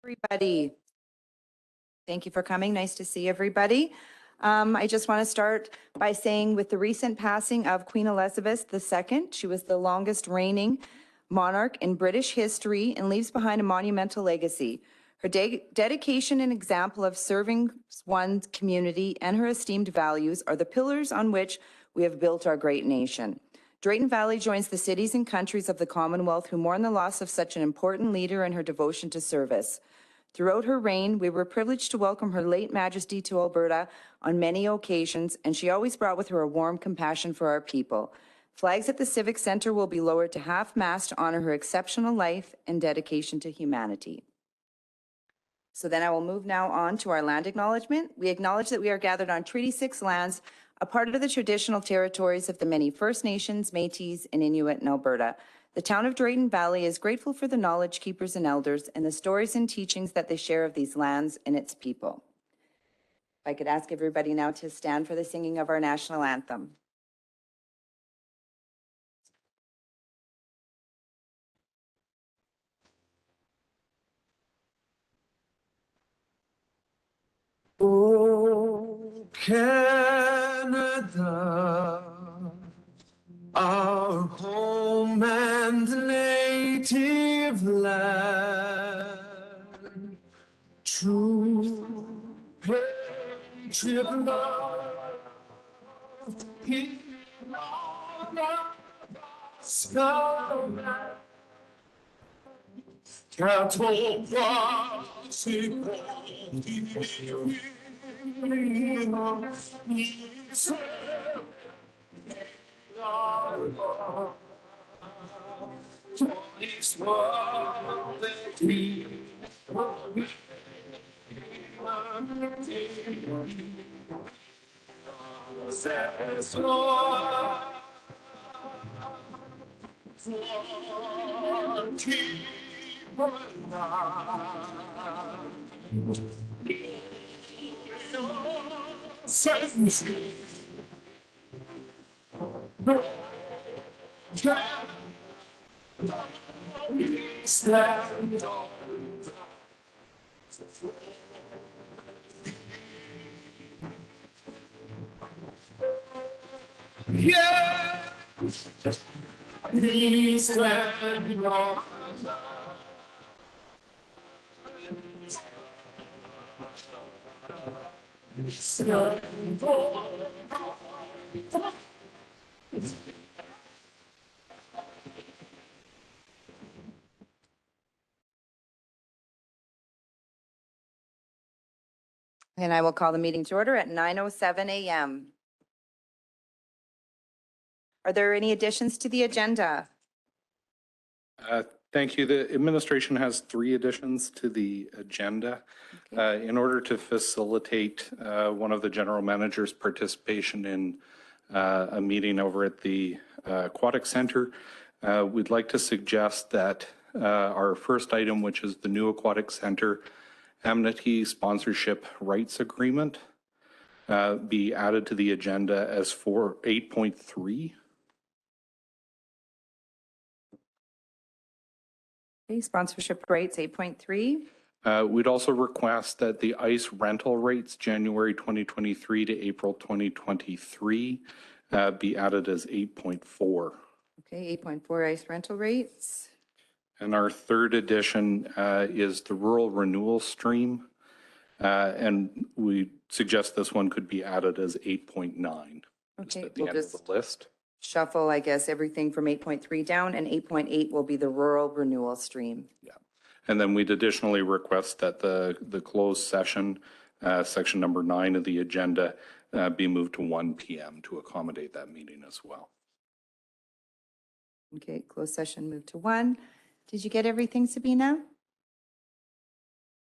Everybody. Thank you for coming. Nice to see everybody. I just want to start by saying with the recent passing of Queen Elizabeth II, she was the longest reigning monarch in British history and leaves behind a monumental legacy. Her dedication and example of serving one's community and her esteemed values are the pillars on which we have built our great nation. Drayton Valley joins the cities and countries of the Commonwealth who mourn the loss of such an important leader and her devotion to service. Throughout her reign, we were privileged to welcome her late Majesty to Alberta on many occasions, and she always brought with her a warm compassion for our people. Flags at the Civic Centre will be lowered to half-mast to honor her exceptional life and dedication to humanity. So then I will move now on to our land acknowledgement. We acknowledge that we are gathered on Treaty 6 lands, a part of the traditional territories of the many First Nations, Métis, and Inuit in Alberta. The town of Drayton Valley is grateful for the knowledge keepers and elders and the stories and teachings that they share of these lands and its people. If I could ask everybody now to stand for the singing of our national anthem. Oh, Canada, our home and native land, true patriot love, he on our sky, cattle bicycle, yeah, please stand on. And I will call the meeting to order at 9:07 a.m. Are there any additions to the agenda? Thank you. The administration has 3 additions to the agenda. In order to facilitate one of the general manager's participation in a meeting over at the Aquatic Center, we'd like to suggest that our first item, which is the new Aquatic Center Amenity Sponsorship Rights Agreement, be added to the agenda as for 8.3. Okay, sponsorship rates 8.3. We'd also request that the ICE rental rates January 2023 to April 2023 be added as 8.4. Okay, 8.4 ICE rental rates. And our third addition is the rural renewal stream. And we suggest this one could be added as 8.9. Okay, At the end of the list. Shuffle, I guess, everything from 8.3 down, and 8.8 will be the rural renewal stream. Yeah. And then we'd additionally request that the closed session, section number 9 of the agenda, be moved to 1 p.m. to accommodate that meeting as well. Okay, closed session moved to 1. Did you get everything, Sabina?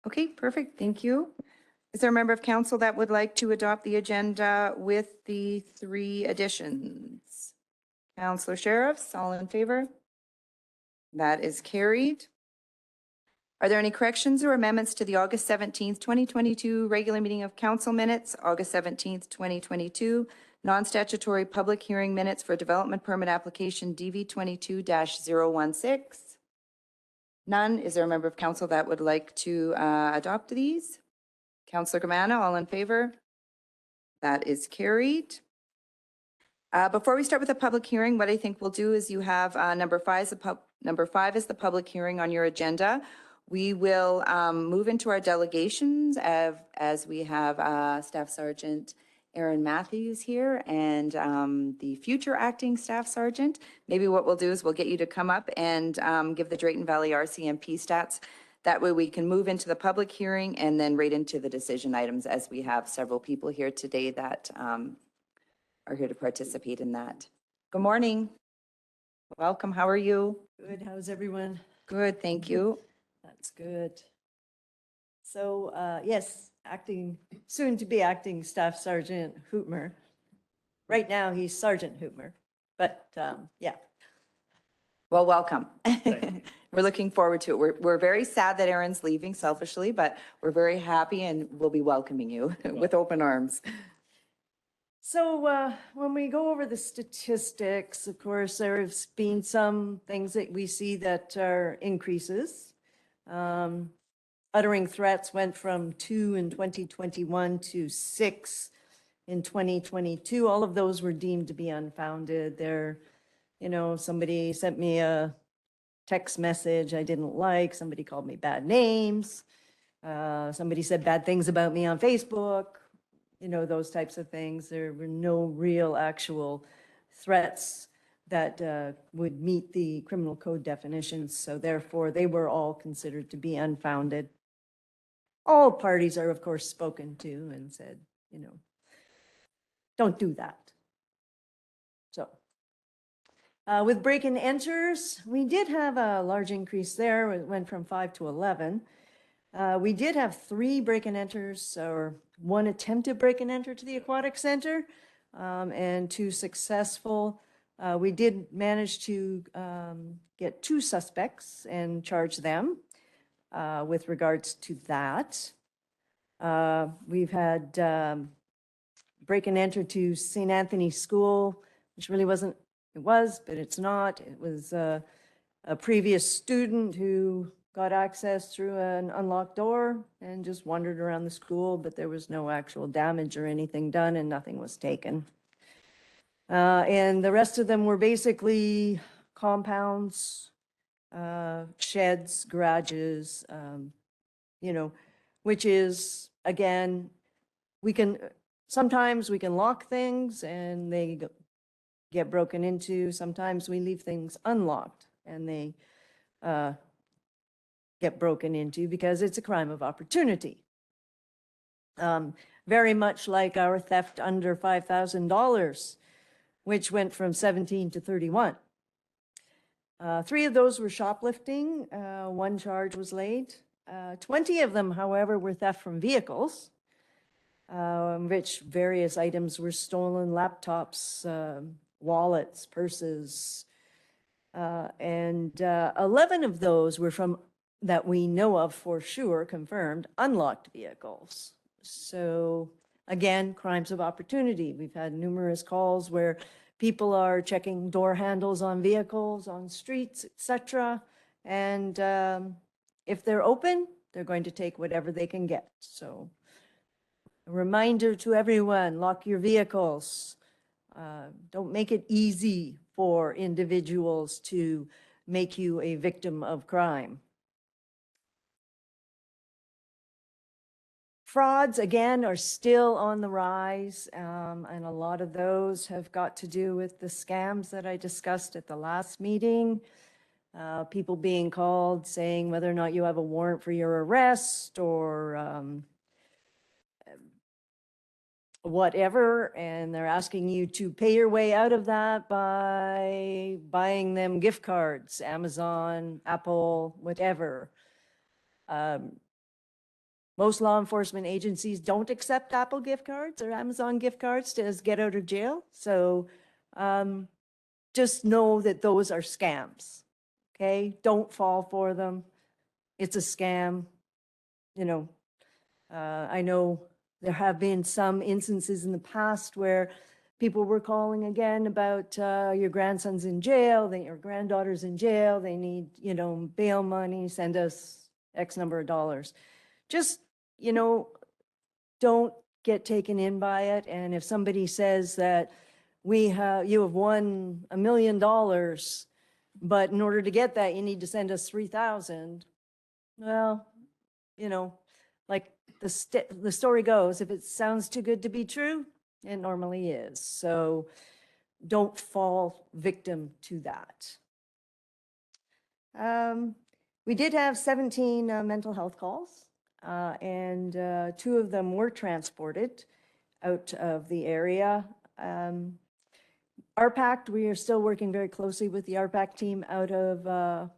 Okay, perfect. Thank you. Is there a member of council that would like to adopt the agenda with the 3 additions? Councillor Sheriffs, all in favor? That is carried. Are there any corrections or amendments to the August 17th, 2022 regular meeting of council minutes, August 17th, 2022, non-statutory public hearing minutes for development permit application DV22-016? None. Is there a member of council that would like to adopt these? Councillor Gamana, all in favor? That is carried. Before we start with the public hearing, what I think we'll do is you have number 5 is the public hearing on your agenda. We will move into our delegations as we have Staff Sergeant Aaron Matthews here and the future acting Staff Sergeant. Maybe what we'll do is we'll get you to come up and give the Drayton Valley RCMP stats. That way we can move into the public hearing and then right into the decision items, as we have several people here today that are here to participate in that. Good morning. Welcome. How are you? Good, how's everyone? Good, thank you. That's good. So, yes, soon to be acting Staff Sergeant Hoopmer. Right now, he's Sergeant Hoopmer, but yeah. Well, welcome. We're looking forward to it. We're very sad that Aaron's leaving selfishly, but we're very happy and we'll be welcoming you with open arms. So when we go over the statistics, of course, there's been some things that we see that are increases. Uttering threats went from 2 in 2021 to 6 in 2022. All of those were deemed to be unfounded. Somebody sent me a text message I didn't like. Somebody called me bad names. Somebody said bad things about me on Facebook. Those types of things. There were no real actual threats that would meet the criminal code definitions. So therefore, they were all considered to be unfounded. All parties are, of course, spoken to and said, don't do that. So with break and enters, we did have a large increase there. It went from 5 to 11. We did have 3 break and enters, or 1 attempted break and enter to the aquatic center, and 2 successful. We did manage to get 2 suspects and charge them with regards to that. We've had break and enter to St. Anthony School, which really wasn't, it was, but it's not. It was a previous student who got access through an unlocked door and just wandered around the school, but there was no actual damage or anything done and nothing was taken. And the rest of them were basically compounds, sheds, garages, which is, again, sometimes we can lock things and they get broken into. Sometimes we leave things unlocked and they get broken into because it's a crime of opportunity. Very much like our theft under $5,000, which went from 17 to 31. 3 of those were shoplifting. 1 charge was laid. 20 of them, however, were theft from vehicles, which various items were stolen: laptops, wallets, purses, and 11 of those were from, that we know of for sure, confirmed, unlocked vehicles. So again, crimes of opportunity. We've had numerous calls where people are checking door handles on vehicles, on streets, etc. And if they're open, they're going to take whatever they can get. So a reminder to everyone, lock your vehicles. Don't make it easy for individuals to make you a victim of crime. Frauds, again, are still on the rise, and a lot of those have got to do with the scams that I discussed at the last meeting. People being called saying whether or not you have a warrant for your arrest or whatever, and they're asking you to pay your way out of that by buying them gift cards, Amazon, Apple, whatever. Most law enforcement agencies don't accept Apple gift cards or Amazon gift cards as get out of jail. So just know that those are scams, okay? Don't fall for them. It's a scam. I know there have been some instances in the past where people were calling again about your grandson's in jail, your granddaughter's in jail, they need, bail money, send us X number of dollars. Just, don't get taken in by it. And if somebody says that you have won $1 million, but in order to get that, you need to send us 3,000. Well, like the story goes, if it sounds too good to be true, it normally is. So don't fall victim to that. We did have 17 mental health calls, and 2 of them were transported out of the area. RPACT, we are still working very closely with the RPACT team out of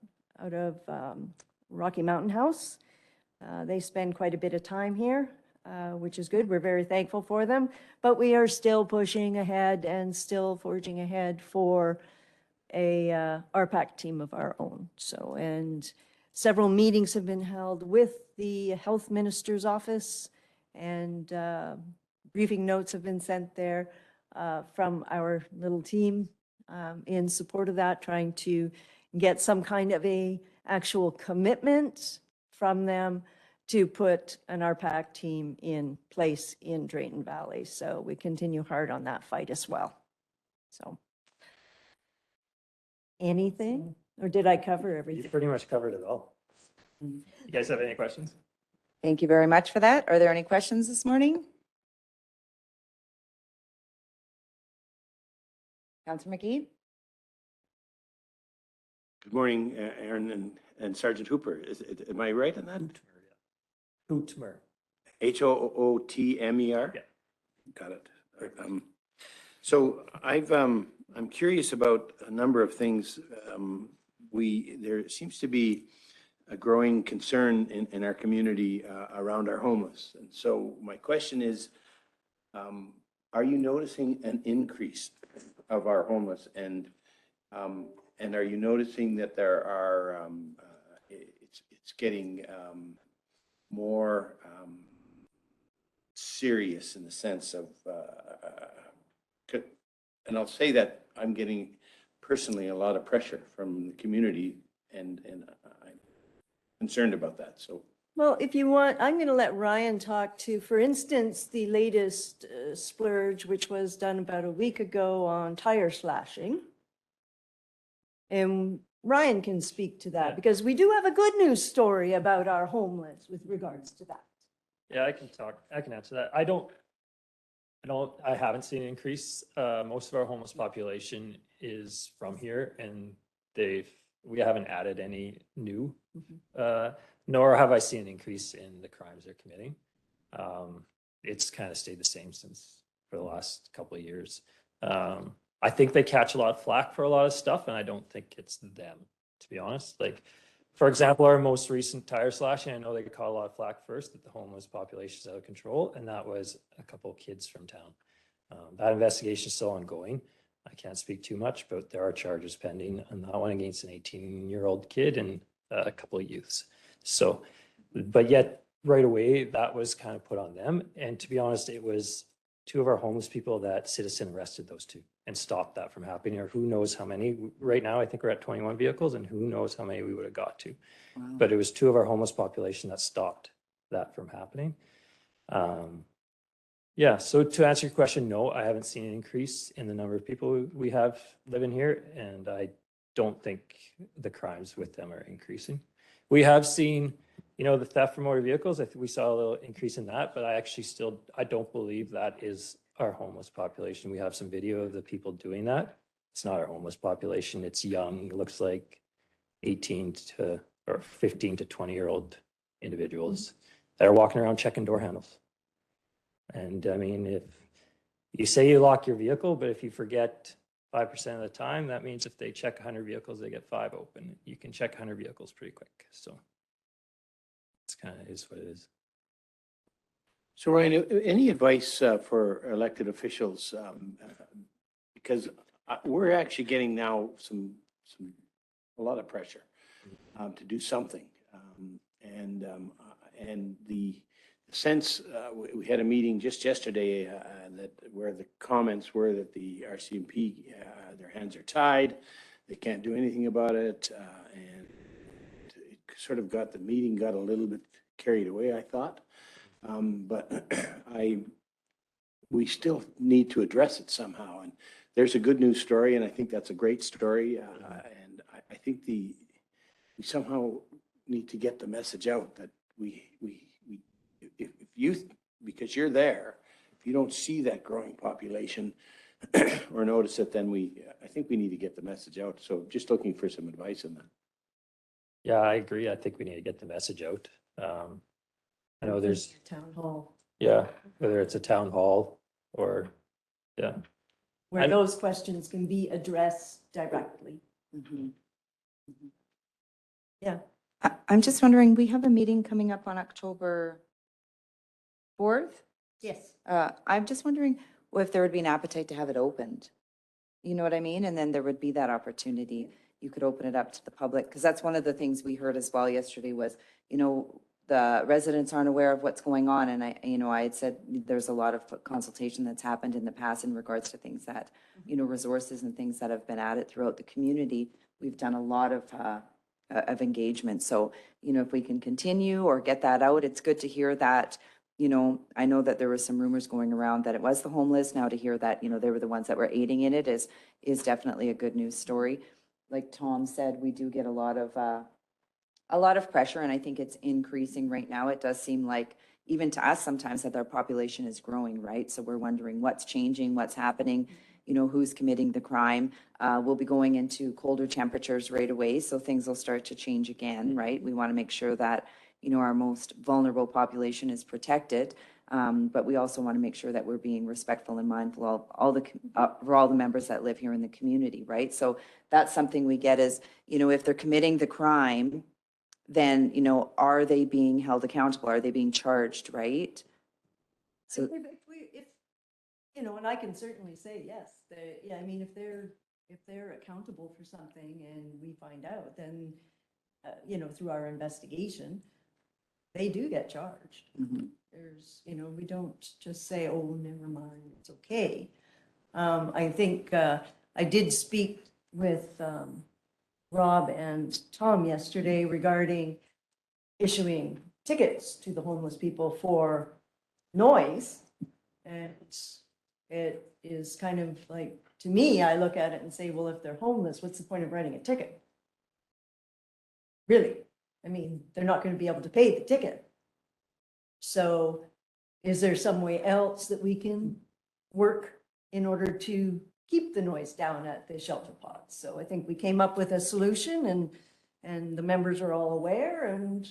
Rocky Mountain House. They spend quite a bit of time here, which is good. We're very thankful for them, but we are still pushing ahead and still forging ahead for a RPAC team of our own. So, and several meetings have been held with the health minister's office, and briefing notes have been sent there from our little team in support of that, trying to get some kind of a actual commitment from them to put an RPAC team in place in Drayton Valley. So we continue hard on that fight as well. So anything, or did I cover You everything? pretty much covered it all. You guys have any questions? Thank you very much for that. Are there any questions this morning? Councillor McGee? Good morning, Aaron and Sergeant Hooper. Am I right on that? Hootmer. Hootmer? Yeah. Got it. So I'm curious about a number of things. There seems to be a growing concern in our community around our homeless. And so my question is, are you noticing an increase of our homeless, and are you noticing that there are it's getting more serious in the sense of and I'll say that I'm getting personally a lot of pressure from the community, and I'm concerned about that. So Well, if you want, I'm going to let Ryan talk to, for instance, the latest splurge, which was done about a week ago on tire slashing. And Ryan can speak to that, Yeah. because we do have a good news story about our homeless with regards to that. Yeah, I can answer that. I haven't seen an increase. Most of our homeless population is from here, and we haven't added any new, nor have I seen an increase in the crimes they're committing. It's kind of stayed the same for the last couple of years. I think they catch a lot of flack for a lot of stuff, and I don't think it's them, to be honest. Like, for example, our most recent tire slashing, I know they caught a lot of flack first, that the homeless population is out of control, and that was a couple of kids from town. That investigation is still ongoing. I can't speak too much, but there are charges pending on that one against an 18-year-old kid and a couple of youths. So, but yet right away, that was kind of put on them. And to be honest, it was 2 of our homeless people that citizen arrested those 2 and stopped that from happening, or who knows how many. Right now, I think we're at 21 vehicles, and who knows how many we would have got to. Wow. But it was 2 of our homeless population that stopped that from happening. Yeah, so to answer your question, no, I haven't seen an increase in the number of people we have living here, and I don't think the crimes with them are increasing. We have seen, the theft from motor vehicles. I think we saw a little increase in that, but I don't believe that is our homeless population. We have some video of the people doing that. It's not our homeless population. It's young, looks like 15 to 20-year-old individuals that are walking around checking door handles. And I mean, if you say you lock your vehicle, but if you forget 5% of the time, that means if they check 100 vehicles, they get 5 open. You can check 100 vehicles pretty quick. So it's kind of is what it is. So Ryan, any advice for elected officials? Because we're actually getting now a lot of pressure to do something. And the sense, we had a meeting just yesterday, that where the comments were that the RCMP, their hands are tied, they can't do anything about it, and it sort of got, the meeting got a little bit carried away, I thought. But we still need to address it somehow. And there's a good news story, and I think that's a great story. And I think we somehow need to get the message out that if you, because you're there, if you don't see that growing population or notice it, then I think we need to get the message out. So just looking for some advice on that. Yeah, I agree. I think we need to get the message out. I know there's, Town hall, yeah, whether it's a town hall or, yeah. where those questions can be addressed directly. Yeah. I'm just wondering, we have a meeting coming up on October 4th. Yes. I'm just wondering if there would be an appetite to have it opened. You know what I mean? And then there would be that opportunity. You could open it up to the public, because that's one of the things we heard as well yesterday was, the residents aren't aware of what's going on. And I had said there's a lot of consultation that's happened in the past in regards to things that, resources and things that have been added throughout the community. We've done a lot of engagement. So, if we can continue or get that out, it's good to hear that. I know that there was some rumors going around that it was the homeless. Now to hear that, they were the ones that were aiding in it is definitely a good news story. Like Tom said, we do get a lot of pressure, and I think it's increasing right now. It does seem like, even to us sometimes, that our population is growing, right? So we're wondering what's changing, what's happening, who's committing the crime. We'll be going into colder temperatures right away, so things will start to change again, right? We want to make sure that, our most vulnerable population is protected. But we also want to make sure that we're being respectful and mindful of for all the members that live here in the community, right? So that's something we get is, if they're committing the crime, then, are they being held accountable? Are they being charged, right? So, And I can certainly say, yes, yeah, I mean, if they're accountable for something and we find out, then, through our investigation, they do get charged. There's, we don't just say, oh, never mind, it's okay. I think I did speak with Rob and Tom yesterday regarding issuing tickets to the homeless people for noise. And it is kind of like, to me, I look at it and say, well, if they're homeless, what's the point of writing a ticket? Really? I mean, they're not going to be able to pay the ticket. So is there some way else that we can work in order to keep the noise down at the shelter pods? So I think we came up with a solution, and the members are all aware, and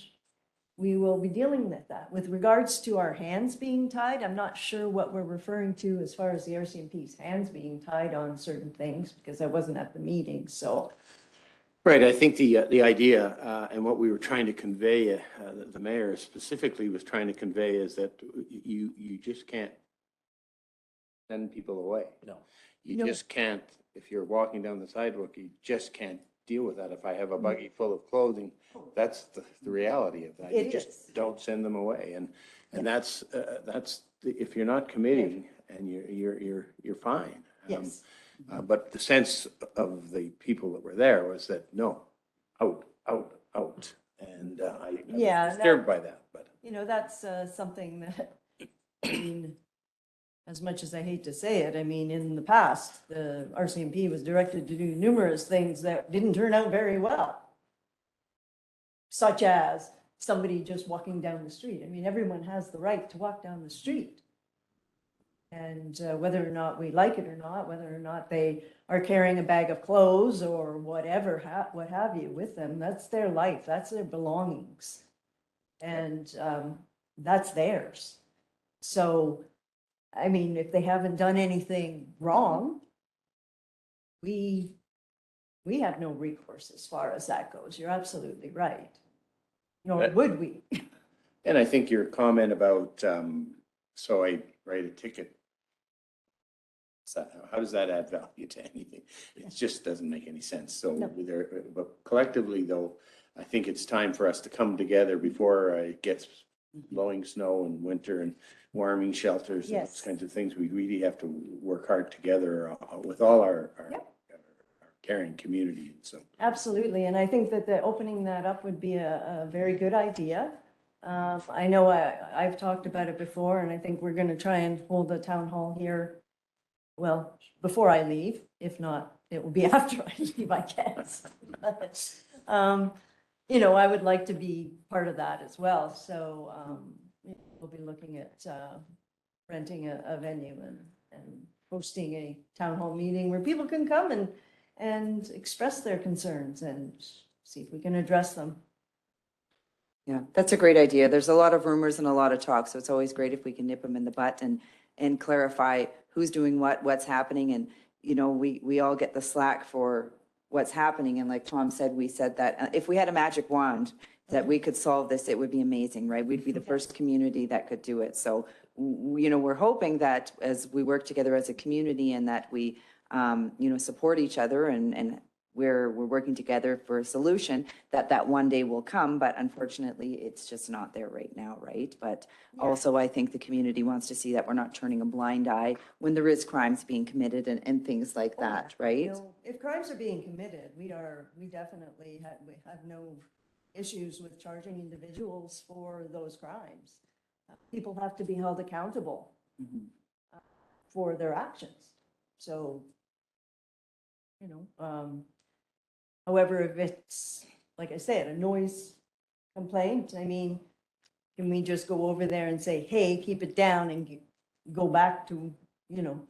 we will be dealing with that. With regards to our hands being tied, I'm not sure what we're referring to as far as the RCMP's hands being tied on certain things, because I wasn't at the meeting, so. Right, I think the idea and what we were trying to convey, the mayor specifically was trying to convey, is that you just can't send people away. No. You just can't, if you're walking down the sidewalk, you just can't deal with that. If I have a buggy full of clothing, that's the reality of that. You just don't send them away. And that's if you're not committing, and you're fine. Yes. But the sense of the people that were there was that, no, out. And I was disturbed by that, but. That's something that, I mean, as much as I hate to say it, I mean, in the past, the RCMP was directed to do numerous things that didn't turn out very well. Such as somebody just walking down the street. I mean, everyone has the right to walk down the street. And whether or not we like it or not, whether or not they are carrying a bag of clothes or whatever, what have you with them, that's their life, that's their belongings. And that's theirs. So, I mean, if they haven't done anything wrong, we have no recourse as far as that goes. You're absolutely right. Nor would we. And I think your comment about, so I write a ticket. So how does that add value to anything? It just doesn't make any sense. So but collectively though, I think it's time for us to come together before it gets blowing snow in winter and warming shelters and those Yes. kinds of things. We really have to work hard together with all our caring community. And so, Absolutely, and I think that opening that up would be a very good idea. I know I've talked about it before, and I think we're gonna try and hold a town hall here, well, before I leave. If not, it will be after I leave, I guess. But, you know, I would like to be part of that as well, so we'll be looking at renting a venue and hosting a town hall meeting where people can come and express their concerns and see if we can address them. Yeah, that's a great idea. There's a lot of rumors and a lot of talk, so it's always great if we can nip them in the butt and clarify who's doing what, what's happening. And, you know, we all get the slack for what's happening. And like Tom said, we said that if we had a magic wand that we could solve this, it would be amazing, right? We'd be the first community that could do it. So, you know, we're hoping that as we work together as a community and that we, you know, support each other and we're working together for a solution, that one day will come, but unfortunately, it's just not there right now, right? But also, I think the community wants to see that we're not turning a blind eye when there is crimes being committed and things like that, You right? know, if crimes are being committed, we definitely have no issues with charging individuals for those crimes. People have to be held accountable for their actions. So, you know, however, if it's, like I said, a noise complaint, I mean, can we just go over there and say, hey, keep it down and go back to, you know,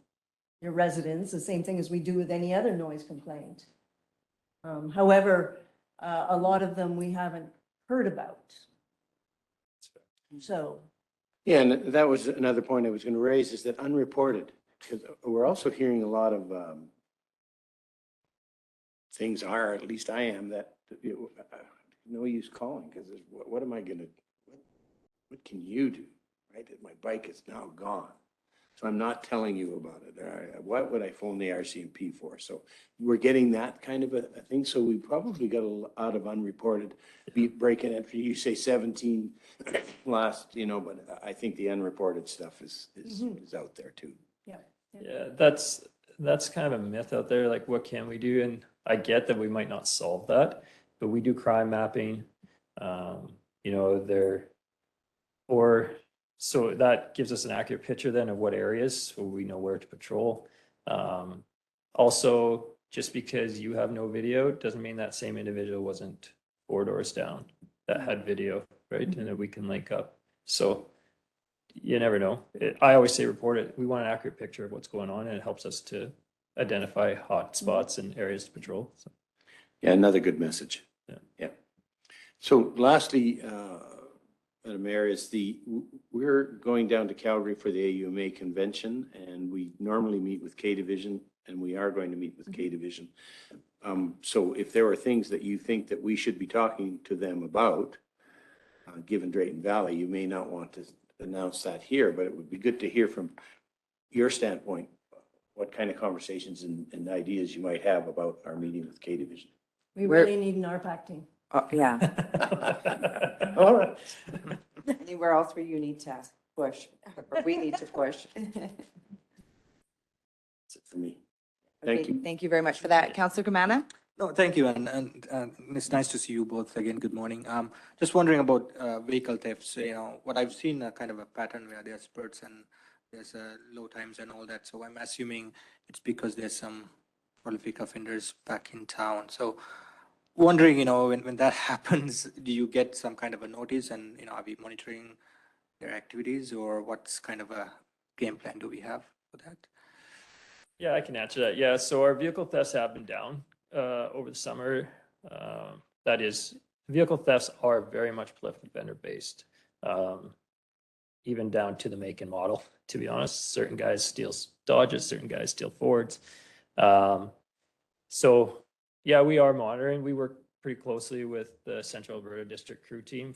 your residence, the same thing as we do with any other noise complaint. However, a lot of them we haven't heard about. So, yeah, and that was another point I was going to raise is that unreported, because we're also hearing a lot of things are, at least I am, that no use calling because what am I going to, what can you do, right? My bike is now gone. So I'm not telling you about it. What would I phone the RCMP for? So we're getting that kind of a thing. So we probably got a lot of unreported breaking entry. You say 17 last, you know, but I think the unreported stuff is out there too. yeah. Yeah, that's kind of a myth out there. Like, what can we do? And I get that we might not solve that, but we do crime mapping. You know, so that gives us an accurate picture then of what areas, so we know where to patrol. Also, just because you have no video doesn't mean that same individual wasn't 4 doors down that had video, right? And that we can link up. So you never know. I always say report it. We want an accurate picture of what's going on, and it helps us to identify hot spots and areas to patrol. So, Yeah, another good message. Yeah. So lastly, Madam Mayor, we're going down to Calgary for the AUMA convention, and we normally meet with K Division, and we are going to meet with K Division. So if there are things that you think that we should be talking to them about, given Drayton Valley, you may not want to announce that here, but it would be good to hear from your standpoint, what kind of conversations and ideas you might have about our meeting with K Division. We Where- really need an RPAC Yeah. All right. Anywhere else where you need to push, or we need to push. That's it for me. Thank Okay, you. Thank you very much for that. Councillor Kamana? No, thank you, and it's nice to see you both again. Good morning. Just wondering about vehicle thefts. You know, what I've seen a kind of a pattern where there's spurts and there's low times and all that. So I'm assuming it's because there's some prolific offenders back in town. So wondering, you know, when that happens, do you get some kind of a notice, and you know, are we monitoring their activities, or what's kind of a game plan do we have for that? yeah, I can answer that. Yeah, so our vehicle thefts have been down over the summer. That is, vehicle thefts are very much prolific vendor based, even down to the make and model. To be honest, certain guys steal Dodges, certain guys steal Fords. So yeah, we are monitoring. We work pretty closely with the Central Alberta District Crew Team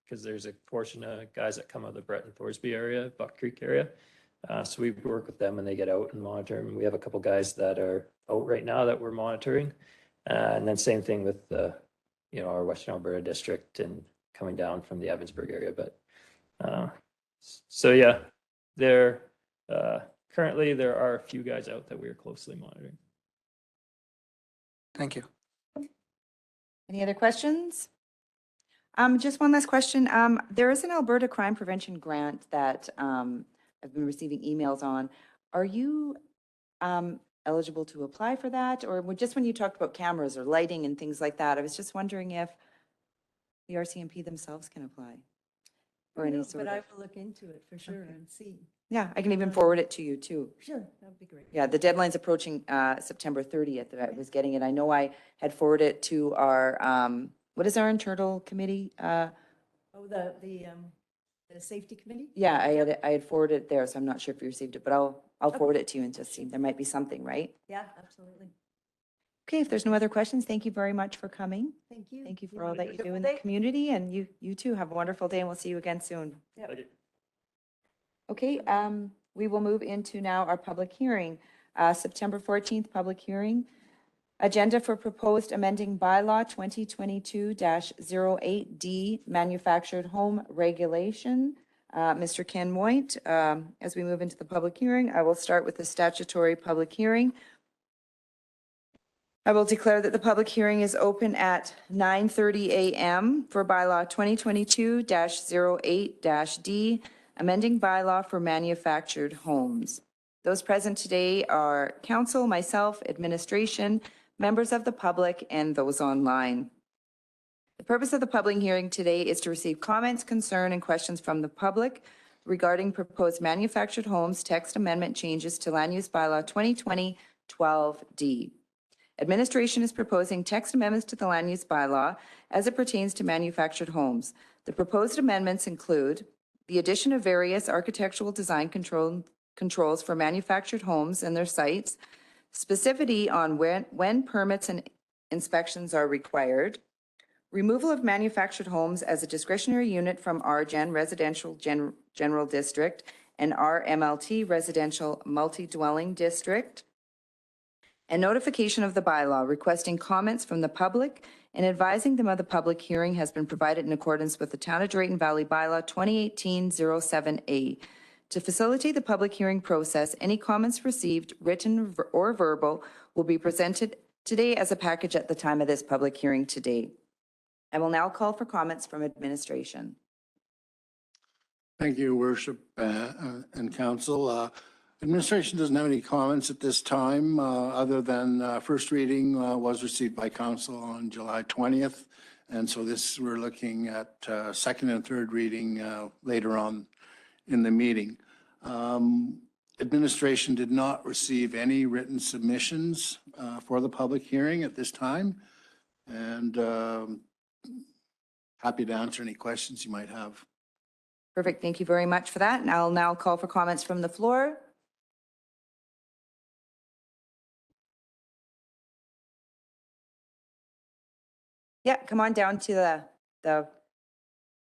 because there's a portion of guys that come out of the Breton Thorsby area, Buck Creek area. So we work with them when they get out and monitor them. We have a couple guys that are out right now that we're monitoring. And then same thing with you know, our Western Alberta District and coming down from the Evansburg area. But Uh, So yeah, there, currently there are a few guys out that we are closely monitoring. Thank you. Any other questions? Just one last question. There is an Alberta Crime Prevention Grant that I've been receiving emails on. Are you eligible to apply for that? Or just when you talked about cameras or lighting and things like that, I was just wondering if the RCMP themselves can apply for any sort But I of, will look into it for sure and see. yeah, I can even forward it to you too. Sure, that would be great. Yeah, the deadline's approaching September 30th that I was getting it. I know I had forwarded it to our, what is our internal committee? Oh, the safety committee? Yeah, I had forwarded it there, so I'm not sure if you received it, but I'll forward it to you and just see. There might be something, right? Yeah, absolutely. Okay, if there's no other questions, thank you very much for coming. Thank you. Thank you for have all a that you do wonderful in the day. community, and you too have a wonderful day, and we'll see you again soon. Yep. Like, Okay, we will move into now our public hearing. September 14th, public hearing. Agenda for proposed amending bylaw 2022-08D manufactured home regulation. Mr. Ken Moit, as we move into the public hearing, I will start with the statutory public hearing. I will declare that the public hearing is open at 9:30 a.m. for bylaw 2022-08-D, amending bylaw for manufactured homes. Those present today are council, myself, administration, members of the public, and those online. The purpose of the public hearing today is to receive comments, concern, and questions from the public regarding proposed manufactured homes text amendment changes to land use bylaw 2020-12D. Administration is proposing text amendments to the land use bylaw as it pertains to manufactured homes. The proposed amendments include the addition of various architectural design controls for manufactured homes and their sites, specificity on when permits and inspections are required, removal of manufactured homes as a discretionary unit from RGen Residential General District and RMLT Residential Multi-Dwelling District, and notification of the bylaw, requesting comments from the public and advising them of the public hearing has been provided in accordance with the Town of Drayton Valley Bylaw 2018-07A. To facilitate the public hearing process, any comments received, written or verbal, will be presented today as a package at the time of this public hearing today. I will now call for comments from administration. Thank you, Worship and Council. Administration doesn't have any comments at this time, other than first reading was received by Council on July 20th. And so this, we're looking at second and third reading later on in the meeting. Administration did not receive any written submissions for the public hearing at this time. And happy to answer any questions you might have. Perfect. Thank you very much for that. And I'll now call for comments from the floor. Yeah, come on down to the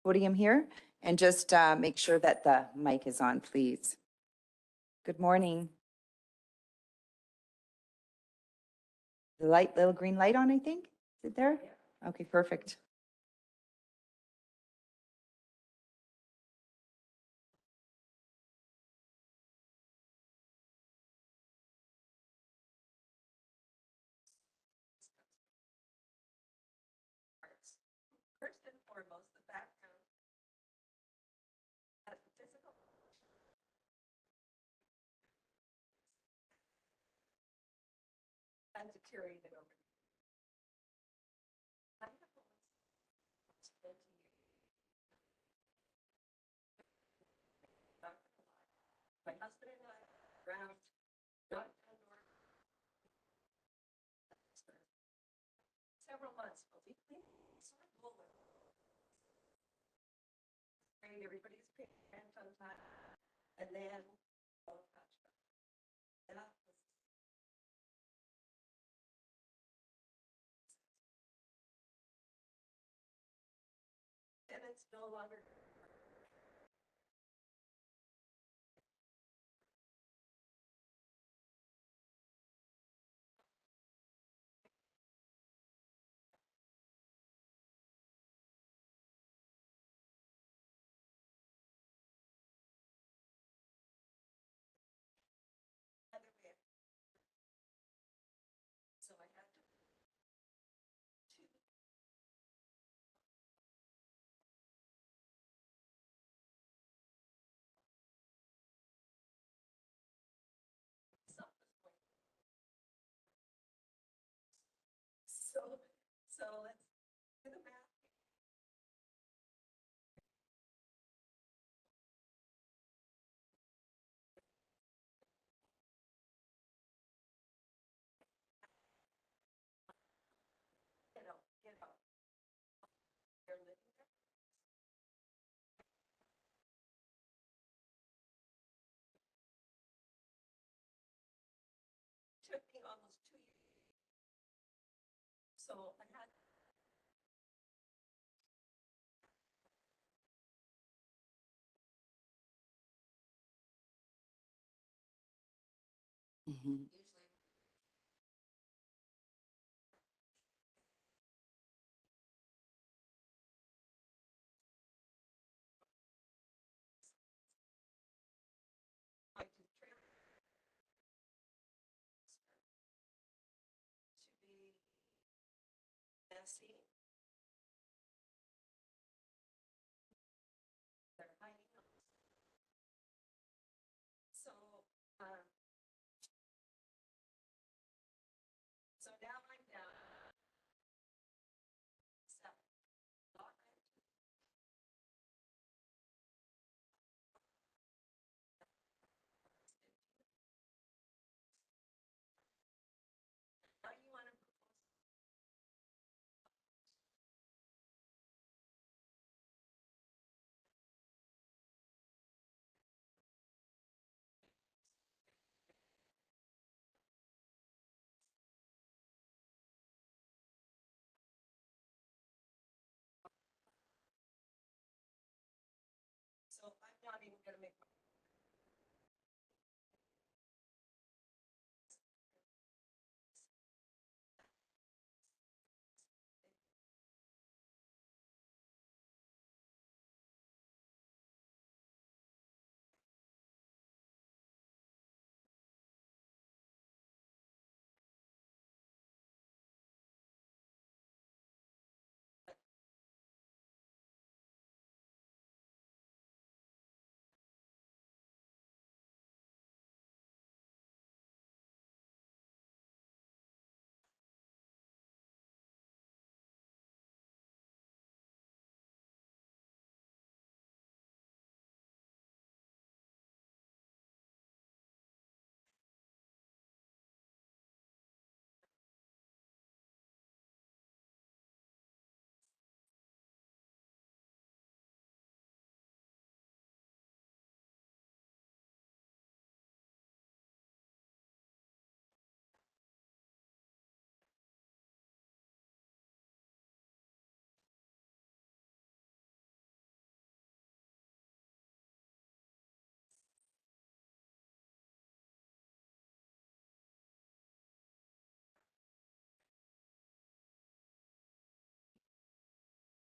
podium here and just make sure that the mic is on, please. Good morning. The little green light on, I think? Is it there? Okay, perfect. First and foremost, the background. Physical. And deteriorated over. My husband and I around several months, but we cleaned sort of over. Everybody's paying on time, and then and I was and it's no longer took me almost 2 years. So I had. Usually. I did trailer. To be messy. They're hiding out. So, so now I'm down. Seven. Not nine. Now you want to propose. So I'm not even gonna make.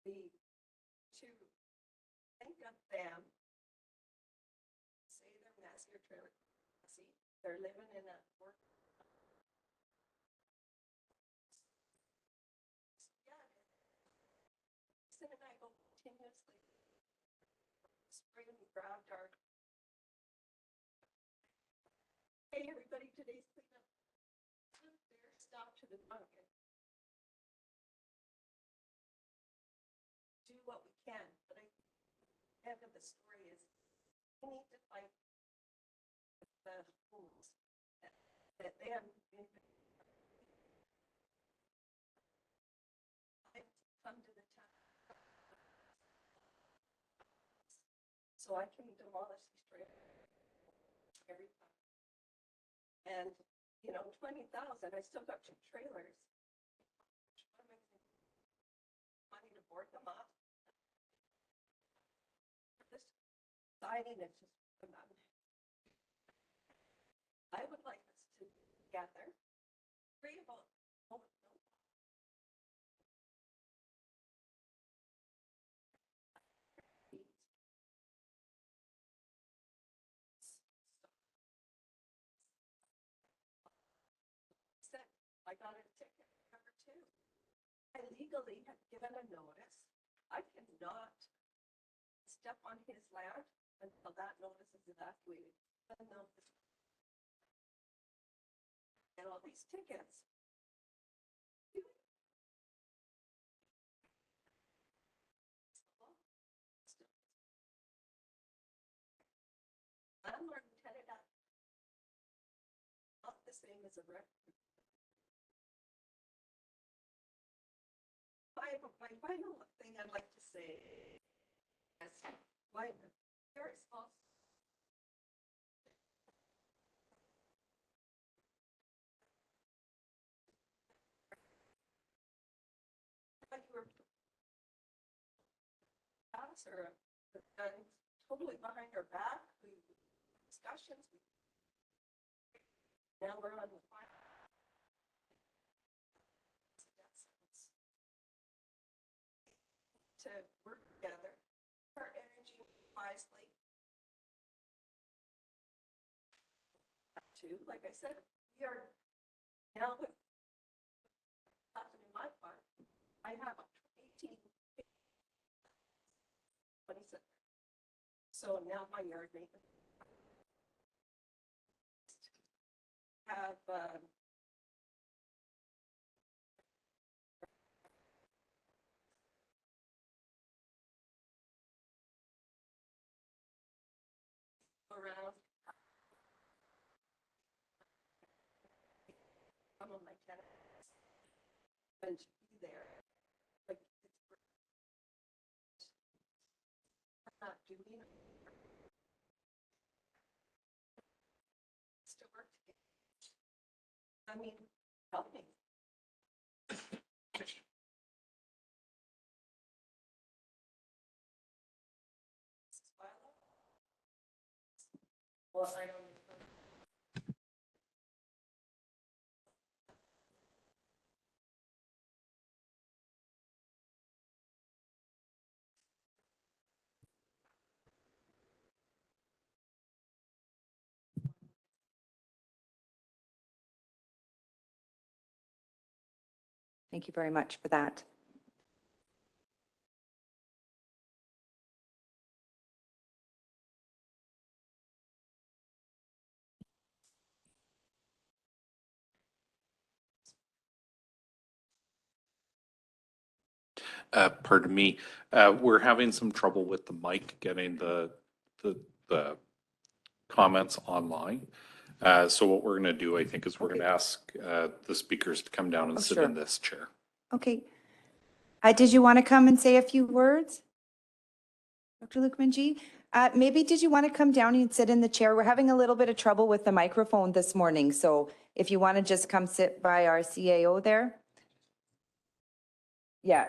Be to think of them. Say they're messy or trailer. See, they're living in a work. Yeah. Kristen and I go continuously. Spring and grab dark. Hey, everybody, today's cleanup. Their stuff to the bucket. Do what we can, but I, end of the story is, we need to fight the fools that they have been. I've come to the town. So I can demolish these trailers every time. And, you know, 20,000, I still got 2 trailers. What am I gonna do? Money to board them up. This siding is just, I would like us to gather, agree about, oh, no. Said, I got a ticket, number 2. I legally have given a notice. I cannot step on his land until that notice is evacuated. And all these tickets. Landlord and tenant act. Not the same as a rent. My final thing I'd like to say is why very small. are done totally behind our back. We discussions. Now we're on the final. To work together, our energy wisely. Like I said, we are now with in my part, I have 18, 27. So now my yard maintenance. Have, around some of my tenants and be there. Like it's not doing it. It's to work together. I mean, help me. Well, I don't. Thank you very much for that. Pardon me, we're having some trouble with the mic getting the comments online. So what we're going to do, I think, is we're going to ask the speakers to come down and Oh, sit sure. in this chair. Okay. Did you want to come and say a few words? Dr. Lukmanji? Maybe did you want to come down and sit in the chair? We're having a little bit of trouble with the microphone this morning. So if you want to just come sit by our CAO there. Yeah,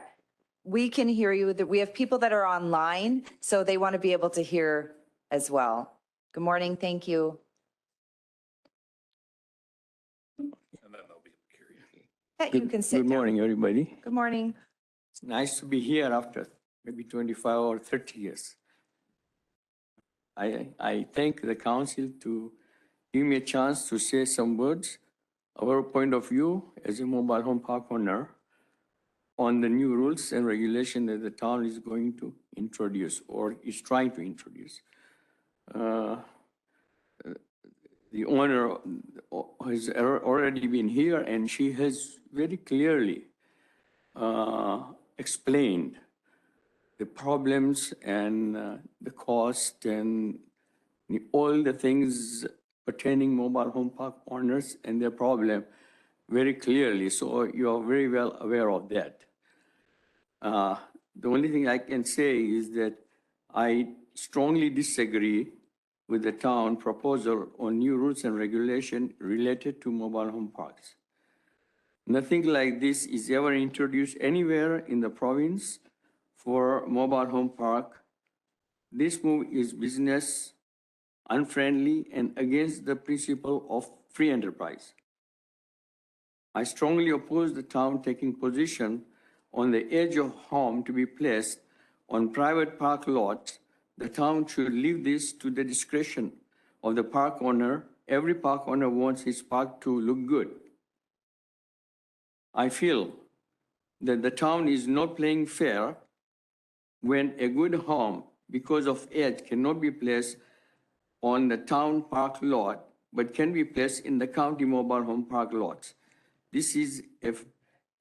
we can hear you. We have people that are online, so they want to be able to hear as well. Good morning. Thank you. And then they'll be able to hear you. Yeah, you can sit Good down. morning, everybody. Good morning. It's nice to be here after maybe 25 or 30 years. I thank the council to give me a chance to say some words, our point of view as a mobile home park owner on the new rules and regulation that the town is going to introduce or is trying to introduce. The owner has already been here and she has very clearly explained the problems and the cost and all the things pertaining mobile home park owners and their problem very clearly. So you are very well aware of that. The only thing I can say is that I strongly disagree with the town proposal on new rules and regulation related to mobile home parks. Nothing like this is ever introduced anywhere in the province for mobile home park. This move is business unfriendly and against the principle of free enterprise. I strongly oppose the town taking position on the edge of home to be placed on private park lots. The town should leave this to the discretion of the park owner. Every park owner wants his park to look good. I feel that the town is not playing fair when a good home, because of age, cannot be placed on the town park lot, but can be placed in the county mobile home park lots. This is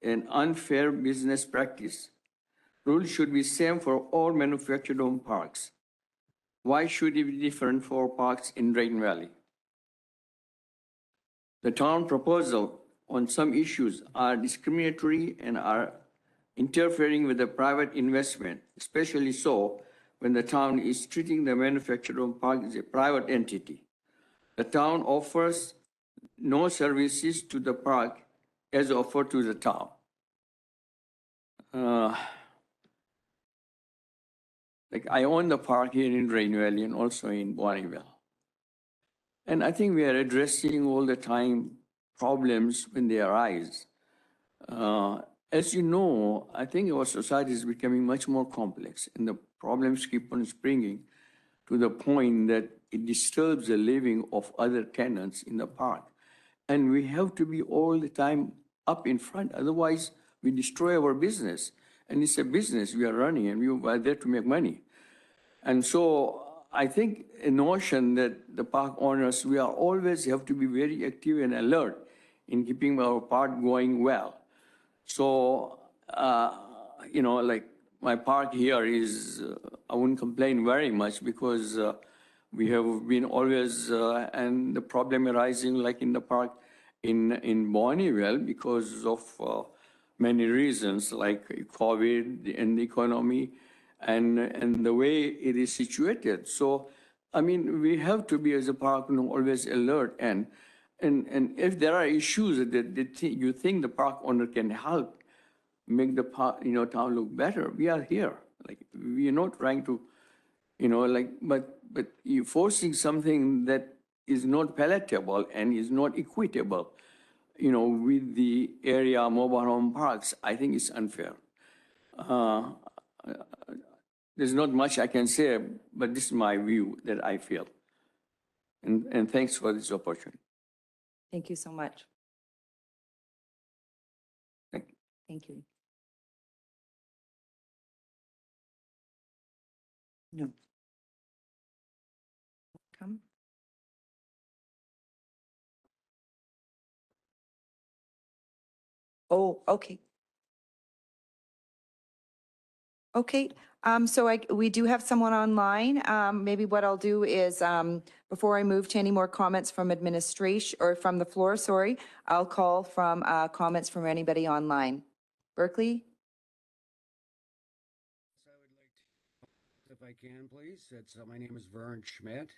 an unfair business practice. Rules should be same for all manufactured home parks. Why should it be different for parks in Drayton Valley? The town proposal on some issues are discriminatory and are interfering with the private investment, especially so when the town is treating the manufactured home park as a private entity. The town offers no services to the park as offered to the town. Like I own the park here in Rain Valley and also in Bonneville. And I think we are addressing all the time problems when they arise. As you know, I think our society is becoming much more complex and the problems keep on springing to the point that it disturbs the living of other tenants in the park. And we have to be all the time up in front, otherwise we destroy our business. And it's a business we are running and we are there to make money. And so I think a notion that the park owners, we are always have to be very active and alert in keeping our park going well. So, like my park here is, I wouldn't complain very much because we have been always, and the problem arising like in the park in Bonneville because of many reasons like COVID and the economy and the way it is situated. So, I mean, we have to be as a park always alert and if there are issues that you think the park owner can help make the park, town look better, we are here. Like we are not trying to, but you forcing something that is not palatable and is not equitable, with the area mobile home parks, I think it's unfair. There's not much I can say, but this is my view that I feel. And thanks for this opportunity. Thank you so much. Thank you. Thank you. No. Come. Oh, okay. Okay, so we do have someone online. Maybe what I'll do is, before I move to any more comments from administration or from the floor, sorry, I'll call from comments from anybody online. Berkeley? I would like to, if I can, please. My name is Vern Schmidt.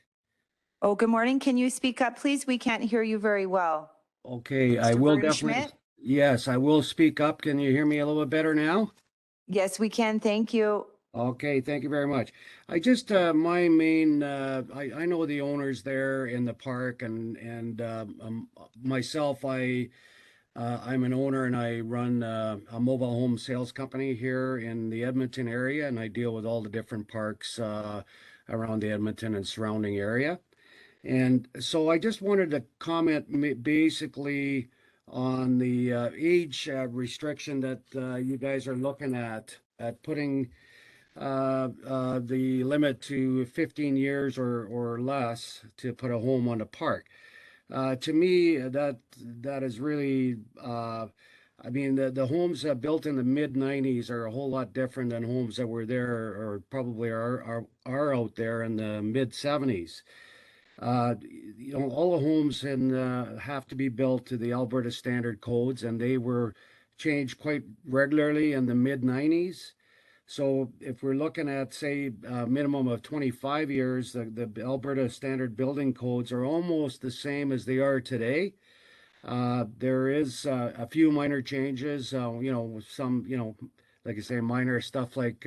Oh, good morning. Can you speak up, please? We can't hear you very well. Okay, I Mr. will Vern definitely. Schmidt? Yes, I will speak up. Can you hear me a little bit better now? Yes, we can. Thank you. Okay, thank you very much. I just, my main, I know the owners there in the park and myself, I'm an owner and I run a mobile home sales company here in the Edmonton area and I deal with all the different parks around the Edmonton and surrounding area. And so I just wanted to comment basically on the age restriction that you guys are looking at putting the limit to 15 years or less to put a home on a park. To me, that is really, I mean, the homes built in the mid 90s are a whole lot different than homes that were there or probably are out there in the mid 70s. All the homes have to be built to the Alberta standard codes, and they were changed quite regularly in the mid 90s. So if we're looking at, say, a minimum of 25 years, the Alberta standard building codes are almost the same as they are today. There is a few minor changes, some, like I say, minor stuff like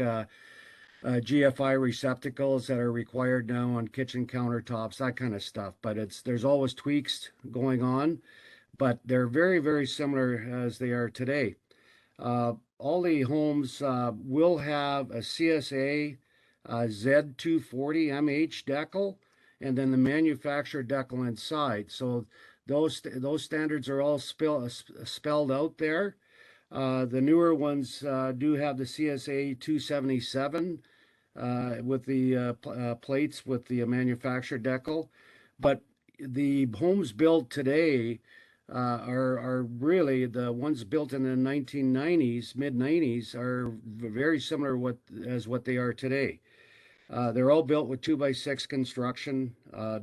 GFI receptacles that are required now on kitchen countertops, that kind of stuff. But there's always tweaks going on, but they're very, very similar as they are today. All the homes will have a CSA Z240 MH decal and then the manufacturer decal inside. So those standards are all spelled out there. The newer ones do have the CSA 277 with the plates with the manufacturer decal, but the homes built today are really the ones built in the 1990s, mid 90s, are very similar as what they are today. They're all built with 2x6 construction,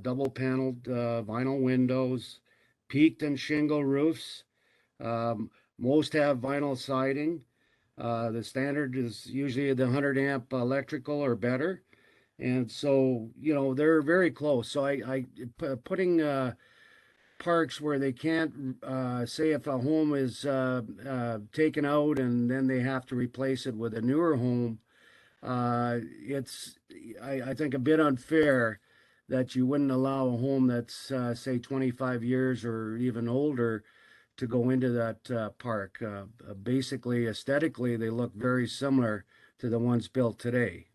double paneled vinyl windows, peaked and shingle roofs. Most have vinyl siding. The standard is usually the 100 amp electrical or better. And so, they're very close. So I putting parks where they can't say if a home is taken out and then they have to replace it with a newer home. it's, I think, a bit unfair that you wouldn't allow a home that's, say, 25 years or even older to go into that park. Basically, aesthetically, they look very similar to the ones built today.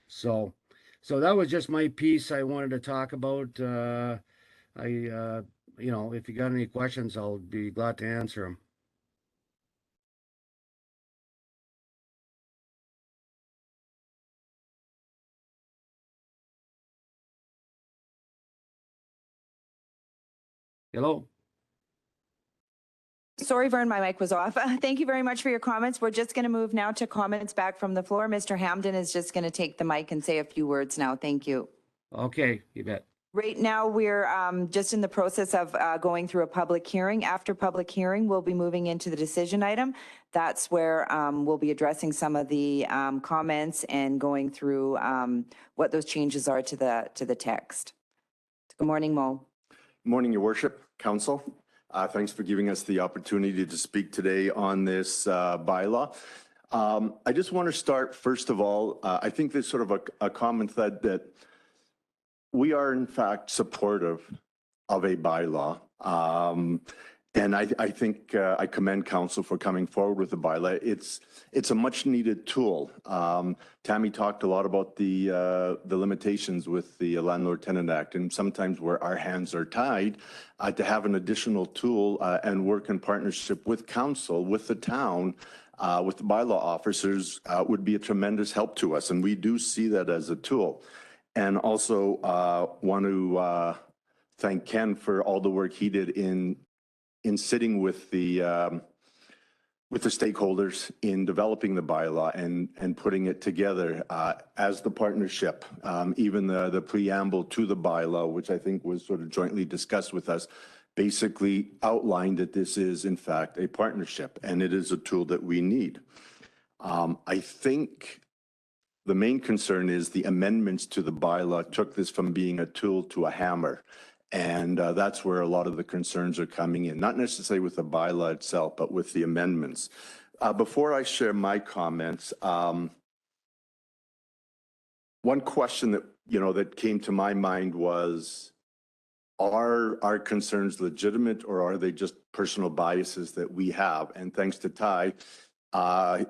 So, so that was just my piece I wanted to talk about. If you got any questions, I'll be glad to answer them. Hello? Sorry, Vern, my mic was off. Thank you very much for your comments. We're just going to move now to comments back from the floor. Mr. Hamden is just going to take the mic and say a few words now. Thank you. Okay, you bet. Right now, we're just in the process of going through a public hearing. After public hearing, we'll be moving into the decision item. That's where we'll be addressing some of the comments and going through what those changes are to the text. Good morning, Mo. Morning, Your Worship, Council. Thanks for giving us the opportunity to speak today on this bylaw. I just want to start, first of all, I think there's sort of a common thread that we are in fact supportive of a bylaw. And I think I commend council for coming forward with the bylaw. It's a much needed tool. Tammy talked a lot about the limitations with the Landlord Tenant Act, and sometimes where our hands are tied, to have an additional tool and work in partnership with council, with the town, with the bylaw officers would be a tremendous help to us. And we do see that as a tool. And also want to thank Ken for all the work he did in sitting with the stakeholders in developing the bylaw and putting it together as the partnership. Even the preamble to the bylaw, which I think was sort of jointly discussed with us, basically outlined that this is in fact a partnership and it is a tool that we need. I think the main concern is the amendments to the bylaw took this from being a tool to a hammer. And that's where a lot of the concerns are coming in, not necessarily with the bylaw itself, but with the amendments. Before I share my comments, one question that came to my mind was, are our concerns legitimate or are they just personal biases that we have? And thanks to Ty,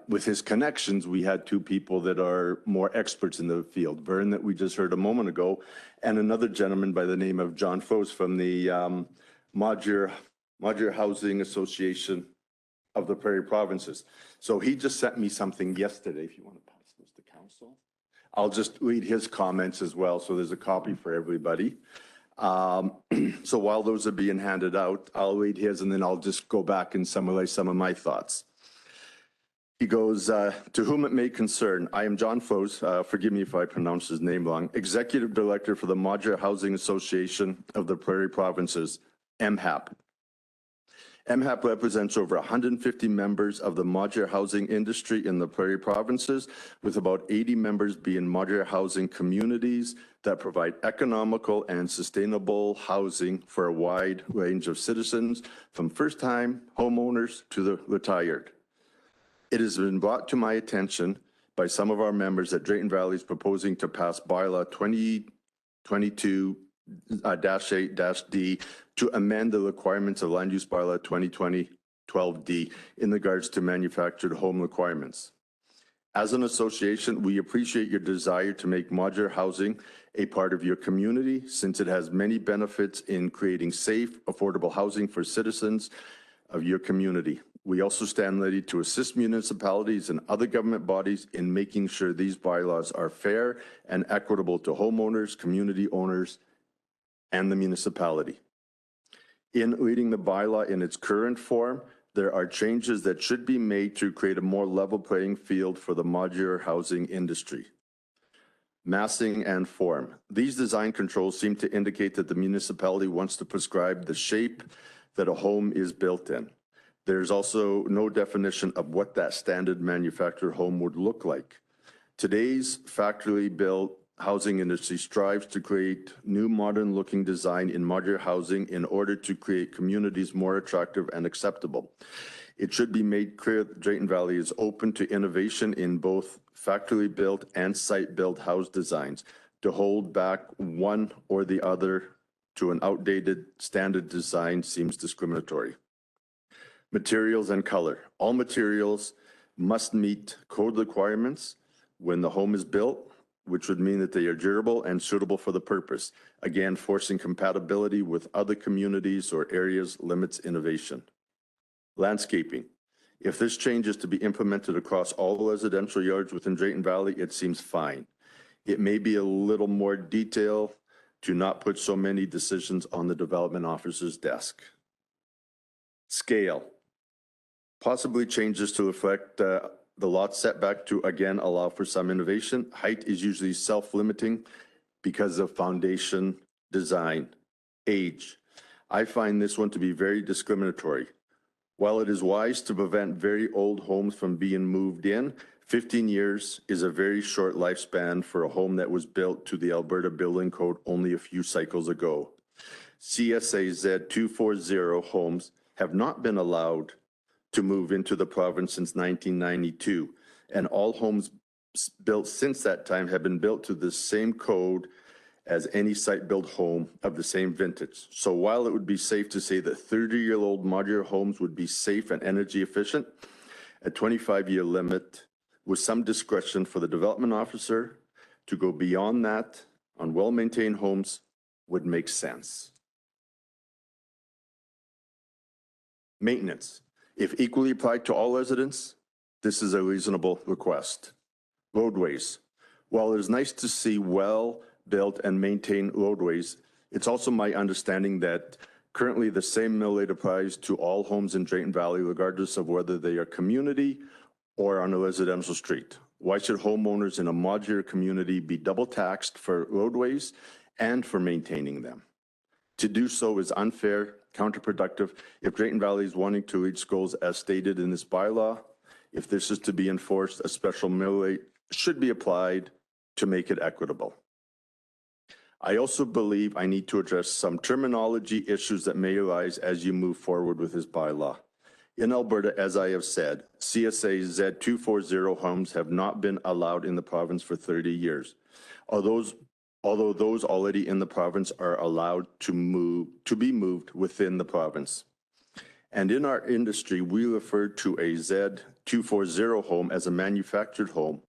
with his connections, we had two people that are more experts in the field. Vern, that we just heard a moment ago, and another gentleman by the name of John Fos from the Modular Housing Association of the Prairie Provinces. So he just sent me something yesterday, if you want to pass this to council. I'll just read his comments as well, so there's a copy for everybody. So while those are being handed out, I'll read his and then I'll just go back and summarize some of my thoughts. He goes, to whom it may concern, I am John Fos, forgive me if I pronounce his name wrong, Executive Director for the Modular Housing Association of the Prairie Provinces, MHAP. MHAP represents over 150 members of the modular housing industry in the Prairie Provinces, with about 80 members being modular housing communities that provide economical and sustainable housing for a wide range of citizens, from first-time homeowners to the retired. It has been brought to my attention by some of our members that Drayton Valley is proposing to pass bylaw 2022-8-D to amend the requirements of land use bylaw 2020-12D in regards to manufactured home requirements. As an association, we appreciate your desire to make modular housing a part of your community, since it has many benefits in creating safe, affordable housing for citizens of your community. We also stand ready to assist municipalities and other government bodies in making sure these bylaws are fair and equitable to homeowners, community owners, and the municipality. In reading the bylaw in its current form, there are changes that should be made to create a more level playing field for the modular housing industry. Massing and form. These design controls seem to indicate that the municipality wants to prescribe the shape that a home is built in. There's also no definition of what that standard manufactured home would look like. Today's factory built housing industry strives to create new modern looking design in modular housing in order to create communities more attractive and acceptable. It should be made clear that Drayton Valley is open to innovation in both factory built and site built house designs. To hold back one or the other to an outdated standard design seems discriminatory. Materials and color. All materials must meet code requirements when the home is built, which would mean that they are durable and suitable for the purpose. Again, forcing compatibility with other communities or areas limits innovation. Landscaping. If this change is to be implemented across all residential yards within Drayton Valley, it seems fine. It may be a little more detail to not put so many decisions on the development officer's desk. Scale. Possibly changes to reflect the lot setback to again allow for some innovation. Height is usually self-limiting because of foundation design. Age. I find this one to be very discriminatory. While it is wise to prevent very old homes from being moved in, 15 years is a very short lifespan for a home that was built to the Alberta Building Code only a few cycles ago. CSA Z240 homes have not been allowed to move into the province since 1992, and all homes built since that time have been built to the same code as any site-built home of the same vintage. So while it would be safe to say that 30-year-old modular homes would be safe and energy efficient, a 25-year limit with some discretion for the development officer to go beyond that on well-maintained homes would make sense. Maintenance. If equally applied to all residents, this is a reasonable request. Roadways. While it is nice to see well-built and maintained roadways, it's also my understanding that currently the same mill rate applies to all homes in Drayton Valley, regardless of whether they are community or on a residential street. Why should homeowners in a modular community be double taxed for roadways and for maintaining them? To do so is unfair, counterproductive. If Drayton Valley is wanting to reach goals as stated in this bylaw, if this is to be enforced, a special mill rate should be applied to make it equitable. I also believe I need to address some terminology issues that may arise as you move forward with this bylaw. In Alberta, as I have said, CSA Z240 homes have not been allowed in the province for 30 years. Although those already in the province are allowed to be moved within the province. And in our industry, we refer to a Z240 home as a manufactured home,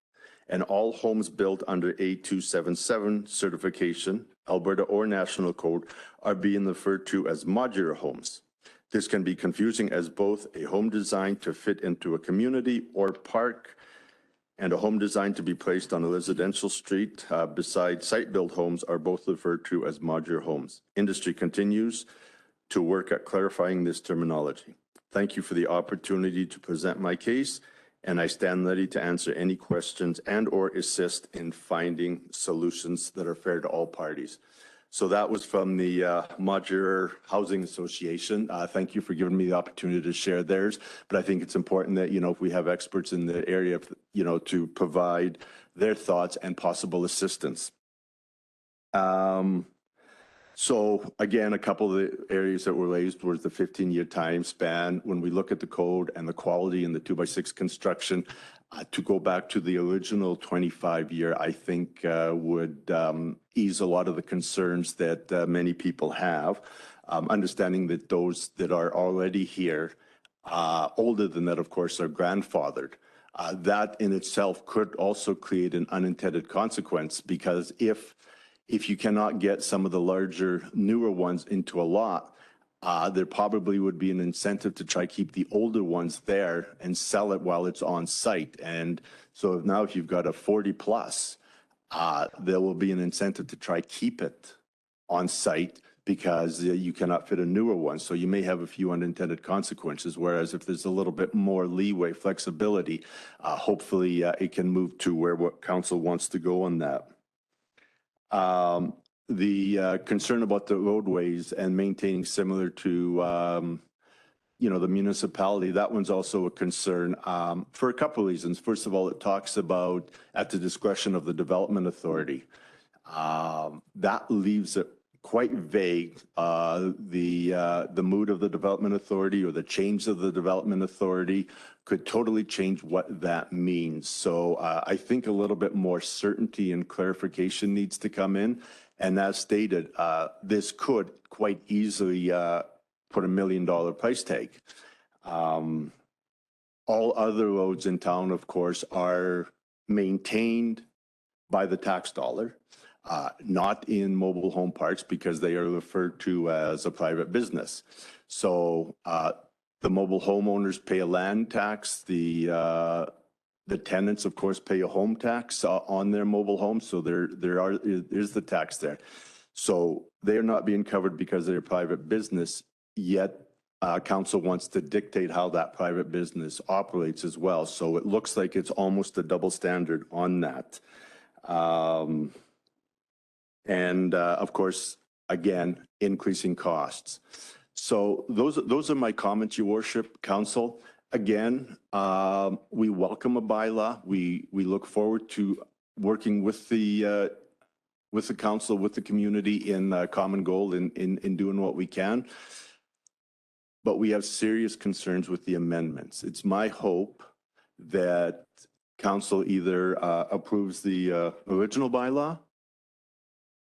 and all homes built under A277 certification, Alberta or national code, are being referred to as modular homes. This can be confusing as both a home designed to fit into a community or park and a home designed to be placed on a residential street beside site-built homes are both referred to as modular homes. Industry continues to work at clarifying this terminology. Thank you for the opportunity to present my case, and I stand ready to answer any questions and or assist in finding solutions that are fair to all parties. So that was from the Modular Housing Association. Thank you for giving me the opportunity to share theirs. But I think it's important that, if we have experts in the area, to provide their thoughts and possible assistance. So again, a couple of the areas that were raised was the 15-year time span. When we look at the code and the quality in the 2x6 construction, to go back to the original 25-year, I think would ease a lot of the concerns that many people have, understanding that those that are already here, older than that, of course, are grandfathered. That in itself could also create an unintended consequence, because if you cannot get some of the larger, newer ones into a lot, there probably would be an incentive to try to keep the older ones there and sell it while it's on site. And so now if you've got a 40 plus, there will be an incentive to try to keep it on site because you cannot fit a newer one. So you may have a few unintended consequences, whereas if there's a little bit more leeway, flexibility, hopefully it can move to where what council wants to go on that. The concern about the roadways and maintaining similar to, the municipality, that one's also a concern for a couple of reasons. First of all, it talks about at the discretion of the development authority. That leaves it quite vague. The mood of the Development Authority or the change of the Development Authority could totally change what that means. So I think a little bit more certainty and clarification needs to come in. And as stated, this could quite easily put $1 million price tag. All other roads in town, of course, are maintained by the tax dollar, not in mobile home parks because they are referred to as a private business. So the mobile homeowners pay a land tax. The tenants, of course, pay a home tax on their mobile homes. So there's the tax there. So they're not being covered because they're a private business, yet council wants to dictate how that private business operates as well. So it looks like it's almost a double standard on that. Of course, again, increasing costs. So those are my comments, Your Worship, Council. Again, we welcome a bylaw. We look forward to working with the council, with the community in common goal in doing what we can. But we have serious concerns with the amendments. It's my hope that council either approves the original bylaw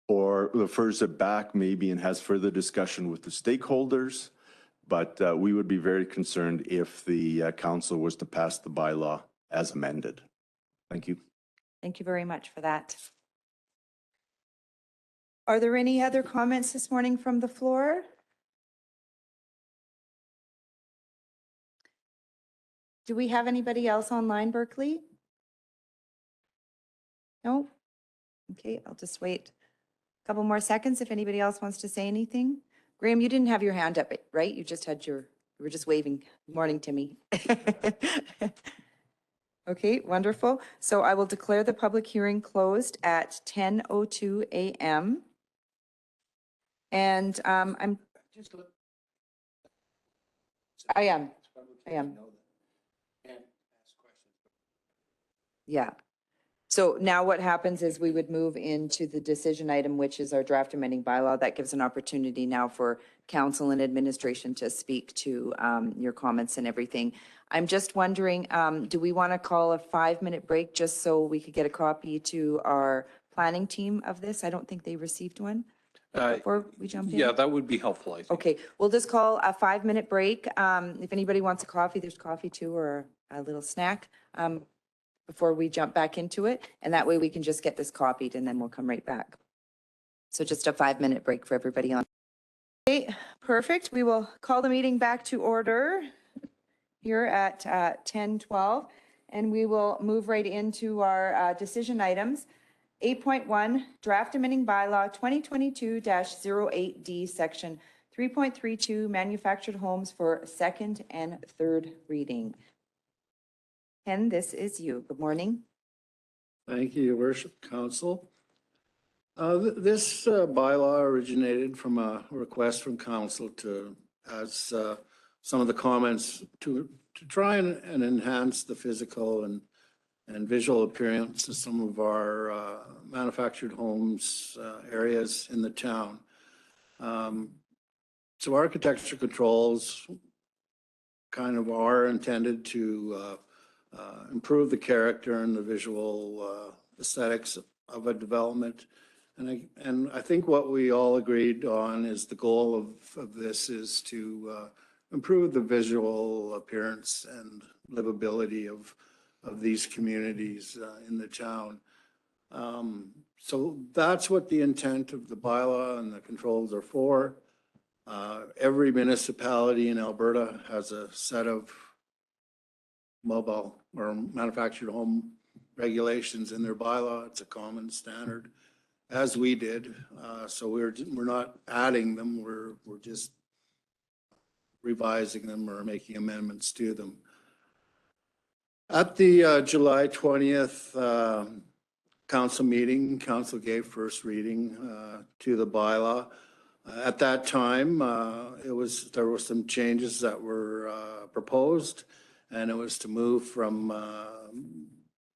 or refers it back maybe and has further discussion with the stakeholders. But we would be very concerned if the council was to pass the bylaw as amended. Thank you. Thank you very much for that. Are there any other comments this morning from the floor? Do we have anybody else online, Berkeley? No? Okay, I'll just wait a couple more seconds if anybody else wants to say anything. Graham, you didn't have your hand up, right? You just had you were just waving. Morning, Timmy. Okay, wonderful. So I will declare the public hearing closed at 10:02 a.m. And I am. Yeah. So now what happens is we would move into the decision item, which is our draft amending bylaw. That gives an opportunity now for council and administration to speak to your comments and everything. I'm just wondering, do we want to call a 5-minute break just so we could get a copy to our planning team of this? I don't think they received one before we jump in. Yeah, that would be helpful, I think. Okay, we'll just call a 5-minute break. If anybody wants a coffee, there's coffee too, or a little snack before we jump back into it. And that way we can just get this copied and then we'll come right back. So just a 5-minute break for everybody on. Okay, perfect. We will call the meeting back to order here at 10:12, and we will move right into our decision items. 8.1, draft amending bylaw 2022-08D, section 3.32, manufactured homes for second and third reading. Ken, this is you. Good morning. Thank you, Your Worship, Council. This bylaw originated from a request from council to, as some of the comments, to try and enhance the physical and visual appearance of some of our manufactured homes areas in the town. So architecture controls kind of are intended to improve the character and the visual aesthetics of a development. And I think what we all agreed on is the goal of this is to improve the visual appearance and livability of these communities in the town. So that's what the intent of the bylaw and the controls are for. Every municipality in Alberta has a set of mobile or manufactured home regulations in their bylaw. It's a common standard, as we did. So we're not adding them. We're just revising them or making amendments to them. At the July 20th council meeting, council gave first reading to the bylaw. At that time, there were some changes that were proposed, and it was to move from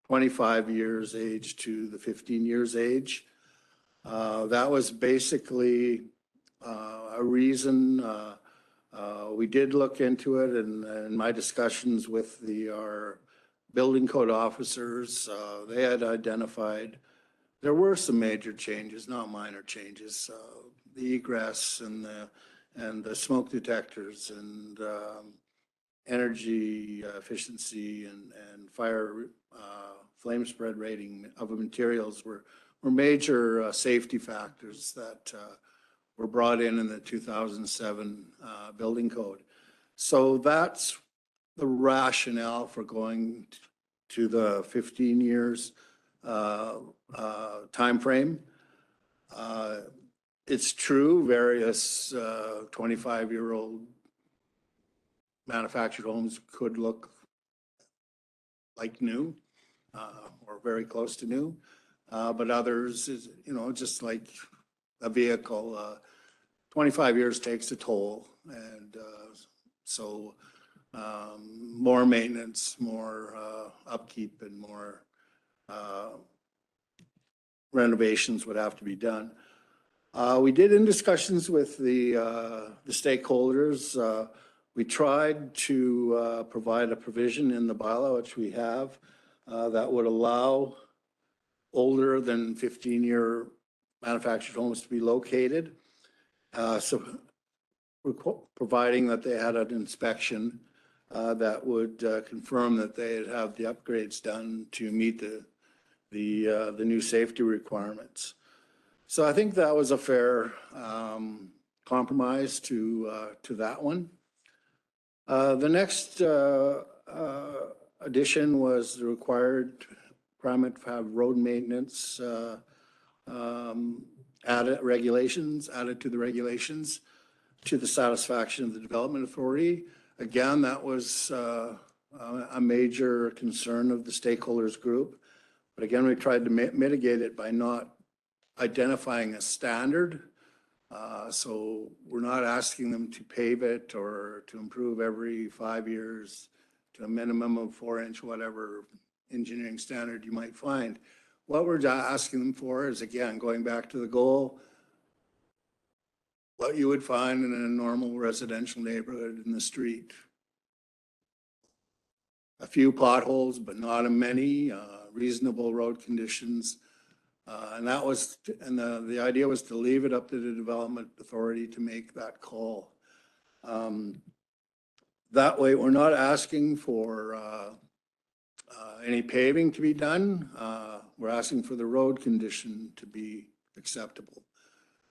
25 years age to the 15 years age. That was basically a reason. We did look into it, and in my discussions with our building code officers, they had identified there were some major changes, not minor changes. The egress and the smoke detectors and energy efficiency and fire flame spread rating of materials were major safety factors that were brought in the 2007 building code. So that's the rationale for going to the 15 years timeframe. It's true, various 25-year-old manufactured homes could look like new or very close to new, but others is, just like a vehicle, 25 years takes a toll, and so more maintenance, more upkeep, and more renovations would have to be done. We did, in discussions with the stakeholders, we tried to provide a provision in the bylaw, which we have, that would allow older than 15-year manufactured homes to be located. So providing that they had an inspection that would confirm that they'd have the upgrades done to meet the new safety requirements. So I think that was a fair compromise to that one. The next addition was the requirement to have road maintenance added to the regulations to the satisfaction of the Development Authority. Again, that was a major concern of the stakeholders group. But again, we tried to mitigate it by not identifying a standard. So we're not asking them to pave it or to improve every 5 years to a minimum of 4-inch, whatever engineering standard you might find. What we're asking them for is, again, going back to the goal, what you would find in a normal residential neighborhood in the street. A few potholes, but not many, reasonable road conditions. And the idea was to leave it up to the Development Authority to make that call. That way, we're not asking for any paving to be done. We're asking for the road condition to be acceptable.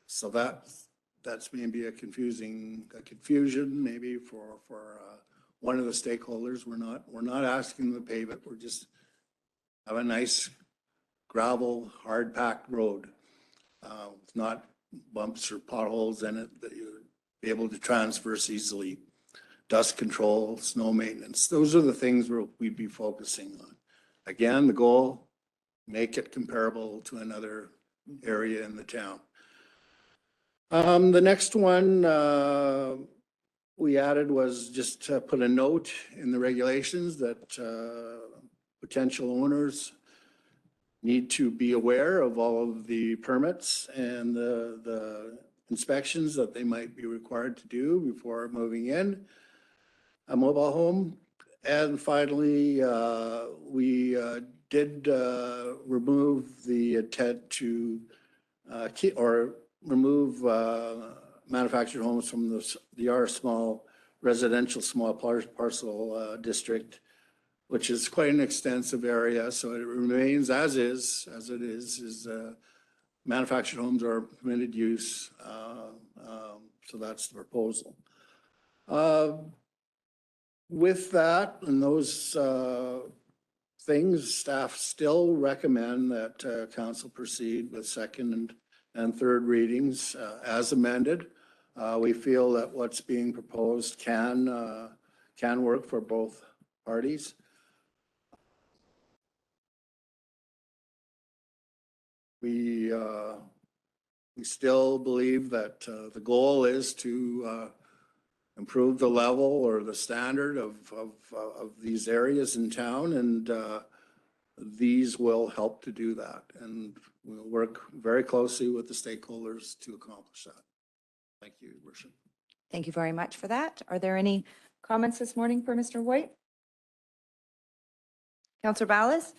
So that's maybe a confusion maybe for one of the stakeholders. We're not asking them to pave it. We're just have a nice gravel, hard packed road, with not bumps or potholes in it that you'd be able to transverse easily. Dust control, snow maintenance. Those are the things we'd be focusing on. Again, the goal, make it comparable to another area in the town. The next one we added was just to put a note in the regulations that potential owners need to be aware of all of the permits and the inspections that they might be required to do before moving in a mobile home. And finally, we did remove the intent to keep or remove manufactured homes from the R small residential small parcel district, which is quite an extensive area. So it remains as it is manufactured homes are permitted use. So that's the proposal. With that and those things, staff still recommend that council proceed with second and third readings as amended. We feel that what's being proposed can work for both parties. We still believe that the goal is to improve the level or the standard of these areas in town, and these will help to do that. And we'll work very closely with the stakeholders to accomplish that. Thank you, Your Worship. Thank you very much for that. Are there any comments this morning for Mr. White? Councillor Ballas?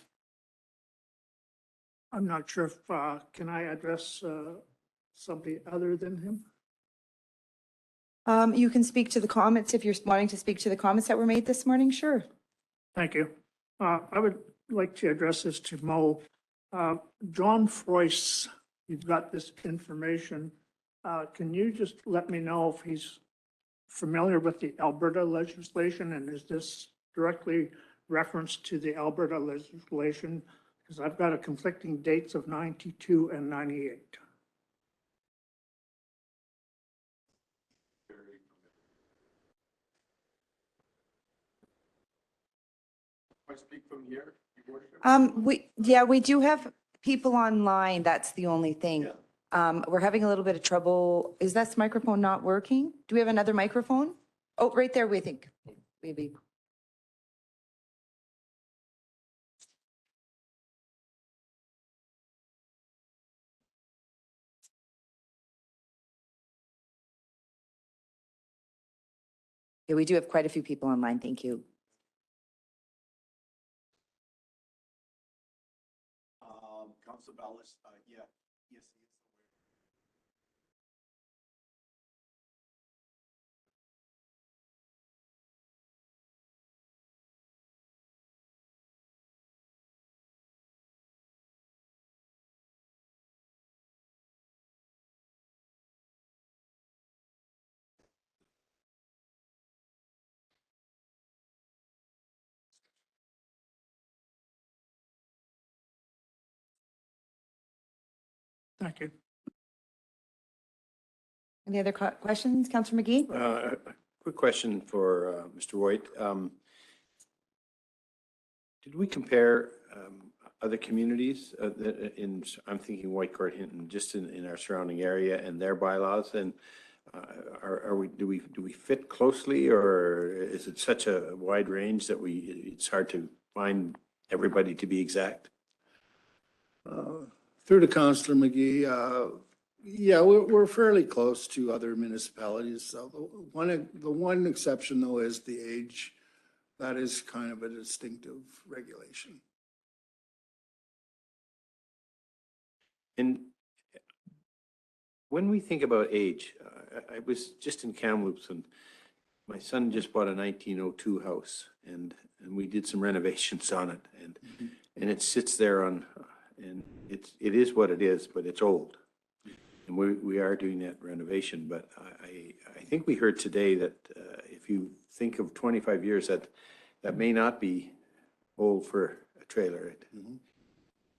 I'm not sure if, can I address somebody other than him? You can speak to the comments if you're wanting to speak to the comments that were made this morning. Sure. Thank you. I would like to address this to Mo. John Froyce, you've got this information. Can you just let me know if he's familiar with the Alberta legislation, and is this directly referenced to the Alberta legislation? Because I've got a conflicting dates of 92 and 98. I speak from here, Your Worship? We do have people online. That's the only thing. We're having a little bit of trouble. Is that microphone not working? Do we have another microphone? Oh, right there, we think. Maybe. Yeah, we do have quite a few people online. Thank you. Councilor Ballas, yeah, yes, he is aware. Thank you. Any other questions? Councillor McGee? A quick question for Mr. White. Did we compare other communities I'm thinking Whitecourt, Hinton, just in our surrounding area and their bylaws? And do we fit closely, or is it such a wide range that it's hard to find everybody to be exact? Through to Councillor McGee, yeah, we're fairly close to other municipalities. So the one exception though is the age. That is kind of a distinctive regulation. And when we think about age, I was just in Kamloops and my son just bought a 1902 house, and we did some renovations on it, and it sits there and it is what it is, but it's old. And we are doing that renovation, but I think we heard today that if you think of 25 years, that may not be old for a trailer.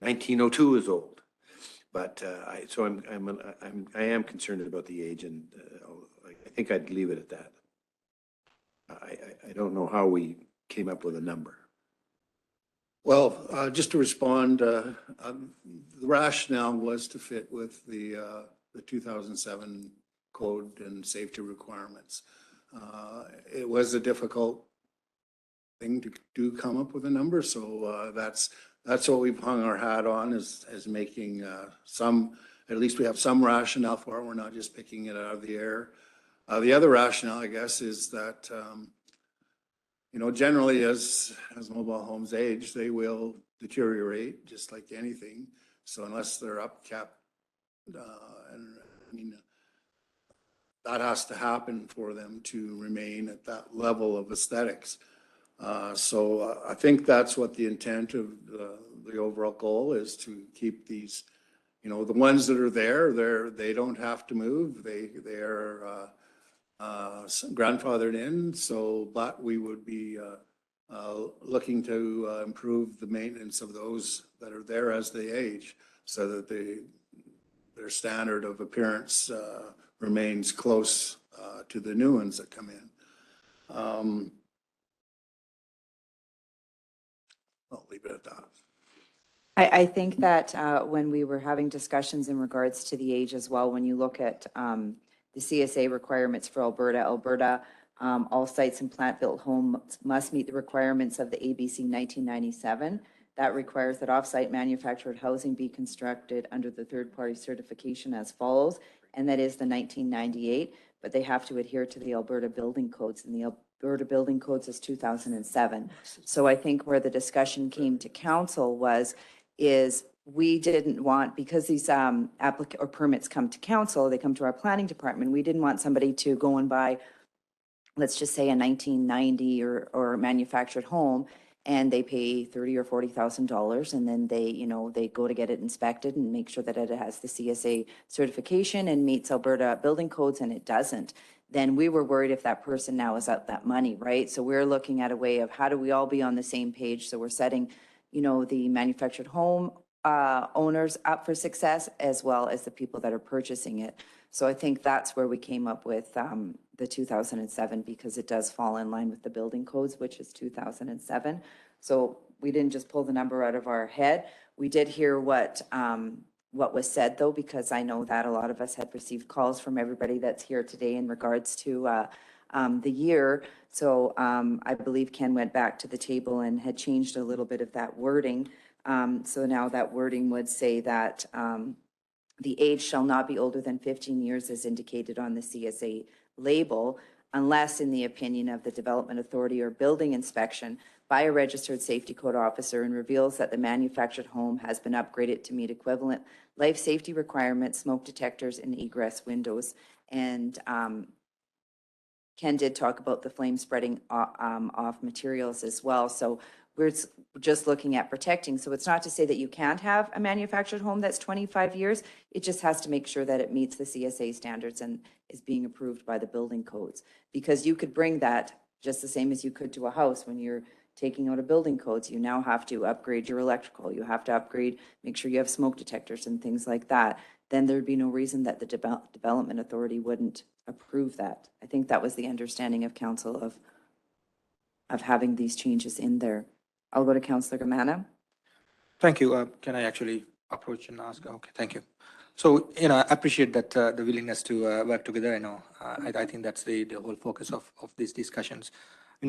1902 is old, but I am concerned about the age, and I think I'd leave it at that. I don't know how we came up with a number. Well, just to respond, the rationale was to fit with the 2007 code and safety requirements. It was a difficult thing to do, come up with a number. So that's what we've hung our hat on, is making at least we have some rationale for it. We're not just picking it out of the air. The other rationale, I guess, is that, generally as mobile homes age, they will deteriorate just like anything. So unless they're upkept, that has to happen for them to remain at that level of aesthetics. So I think that's what the intent of the overall goal is, to keep these, the ones that are there, they don't have to move. They are grandfathered in. So, but we would be looking to improve the maintenance of those that are there as they age, so that their standard of appearance remains close to the new ones that come in. I'll leave it at that. I think that when we were having discussions in regards to the age as well, when you look at the CSA requirements for Alberta, all sites and plant-built homes must meet the requirements of the ABC 1997. that requires that off-site manufactured housing be constructed under the third-party certification as follows, and that is the 1998, but they have to adhere to the Alberta Building Codes, and the Alberta Building Codes is 2007. So I think where the discussion came to council is we didn't want, because these or permits come to council, they come to our planning department, we didn't want somebody to go and buy, let's just say, a 1990 or manufactured home, and they pay $30,000 or $40,000, and then they go to get it inspected and make sure that it has the CSA certification and meets Alberta building codes, and it doesn't. Then we were worried if that person now is out that money, right? So we're looking at a way of how do we all be on the same page? So we're setting, the manufactured home owners up for success, as well as the people that are purchasing it. So I think that's where we came up with the 2007, because it does fall in line with the building codes, which is 2007. So we didn't just pull the number out of our head. We did hear what was said, though, because I know that a lot of us had received calls from everybody that's here today in regards to the year. So I believe Ken went back to the table and had changed a little bit of that wording. So now that wording would say that the age shall not be older than 15 years as indicated on the CSA label, unless in the opinion of the Development Authority or building inspection by a registered safety code officer and reveals that the manufactured home has been upgraded to meet equivalent life safety requirements, smoke detectors, and egress windows. And Ken did talk about the flame spreading off materials as well. So we're just looking at protecting. So it's not to say that you can't have a manufactured home that's 25 years. It just has to make sure that it meets the CSA standards and is being approved by the building codes. Because you could bring that just the same as you could to a house when you're taking out a building codes. You now have to upgrade your electrical. You have to upgrade, make sure you have smoke detectors and things like that. Then there'd be no reason that the Development Authority wouldn't approve that. I think that was the understanding of council of having these changes in there. I'll go to Councillor Gamana. Thank you. Can I actually approach and ask? Okay, thank you. So, I appreciate that the willingness to work together. I think that's the whole focus of these discussions.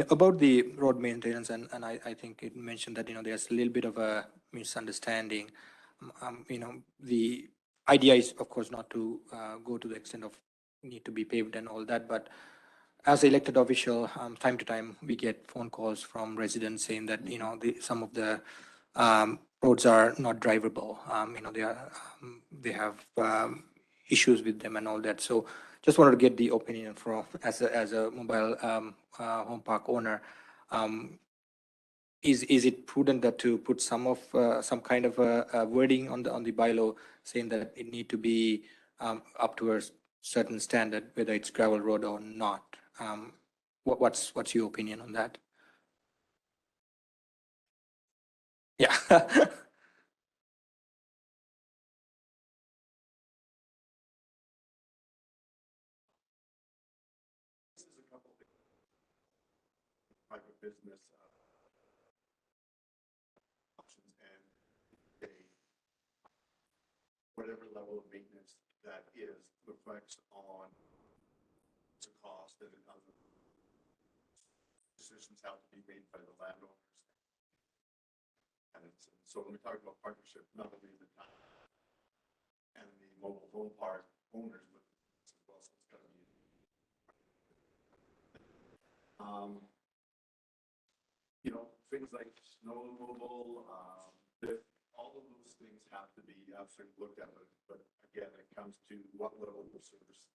About the road maintenance, and I think it mentioned that, there's a little bit of a misunderstanding. The idea is, of course, not to go to the extent of need to be paved and all that, but as an elected official, time to time, we get phone calls from residents saying that, some of the roads are not drivable. They have issues with them and all that. So just wanted to get the opinion from, as a mobile home park owner, is it prudent that to put some kind of a wording on the bylaw saying that it need to be up to a certain standard, whether it's gravel road or not? What's your opinion on that? Yeah. Private business options and whatever level of maintenance that is reflects on the cost and other decisions have to be made by the landowners. And so when we talk about partnership, not only the town and the mobile home park owners, but as well, so it's got to be. Things like snow removal, all of those things have to be absolutely looked at. But again, it comes to what level of service.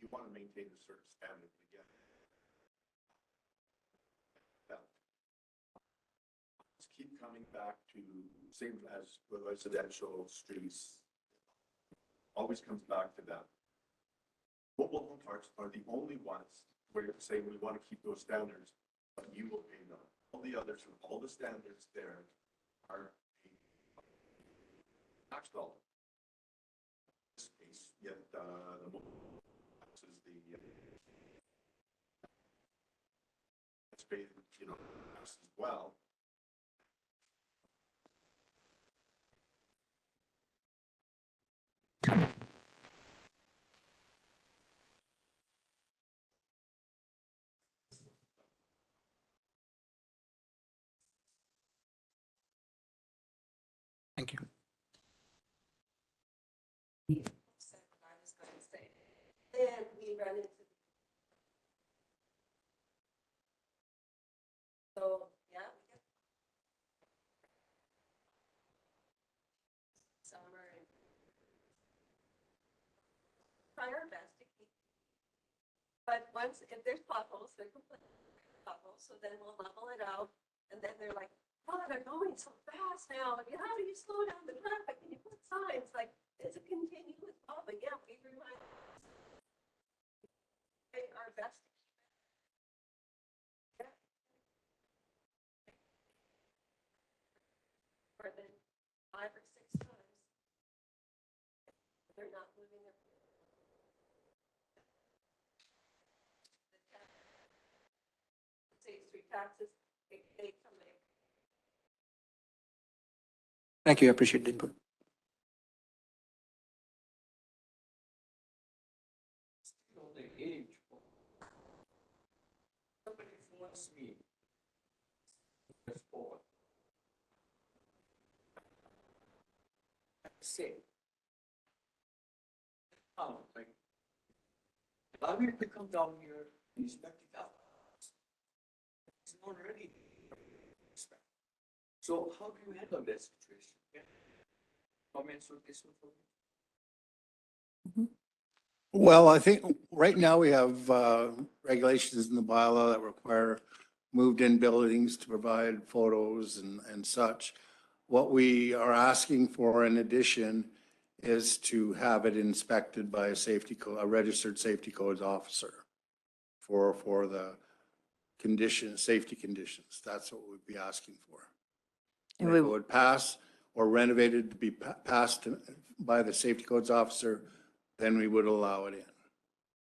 You want to maintain a certain standard again. Let's keep coming back to same as the residential streets. Always comes back to that. Mobile home parks are the only ones where you say we want to keep those standards, but you will pay them. All the others, all the standards there are tax dollar. In this case, yet the mobile tax is it's paid, tax as well. Thank you. Said what I was going to say. Then we run into. So, yeah, we get. Summer and. Try our best to keep. But once, if there's potholes, they're completely potholes, so then we'll level it out. And then they're like, oh, they're going so fast now. And how do you slow down the traffic? And you put signs like, it's a continuous flow, but yeah, we remind. Our best. Yeah. More than 5 or 6 times. They're not moving their. State street taxes, they come in. Thank you. I appreciate the input. Somebody wants me. Say. Oh, like. Allow me to come down here and inspect it out. It's not ready. So how do you handle that situation? Comments on this one? Well, I think right now we have regulations in the bylaw that require moved-in buildings to provide photos and such. What we are asking for in addition is to have it inspected by a registered safety codes officer for the safety conditions. That's what we'd be asking for. And If we- it would pass or renovated to be passed by the safety codes officer, then we would allow it in.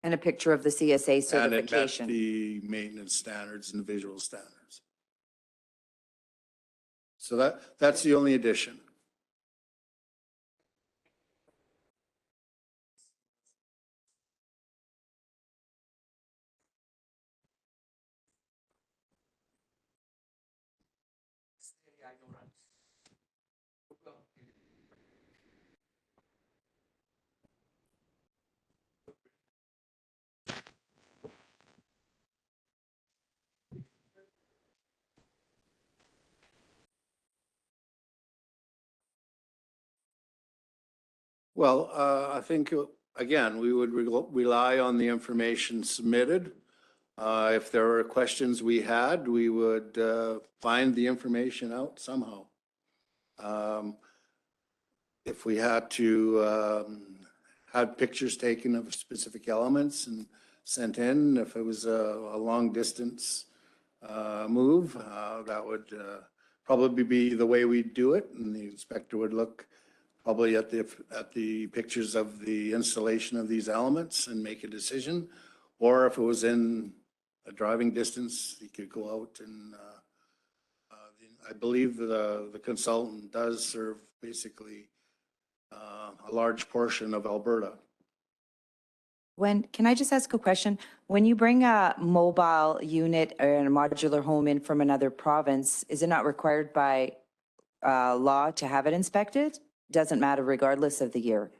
And a picture of the CSA And it met certification. the maintenance standards and visual standards. So that's the only addition. Well, I think, again, we would rely on the information submitted. If there were questions we had, we would find the information out somehow. If we had to have pictures taken of specific elements and sent in, if it was a long distance move, that would probably be the way we'd do it. And the inspector would look probably at the pictures of the installation of these elements and make a decision. Or if it was in a driving distance, he could go out and I believe the consultant does serve basically a large portion of Alberta. Can I just ask a question? When you bring a mobile unit or a modular home in from another province, is it not required by law to have it inspected? Doesn't matter regardless of the year.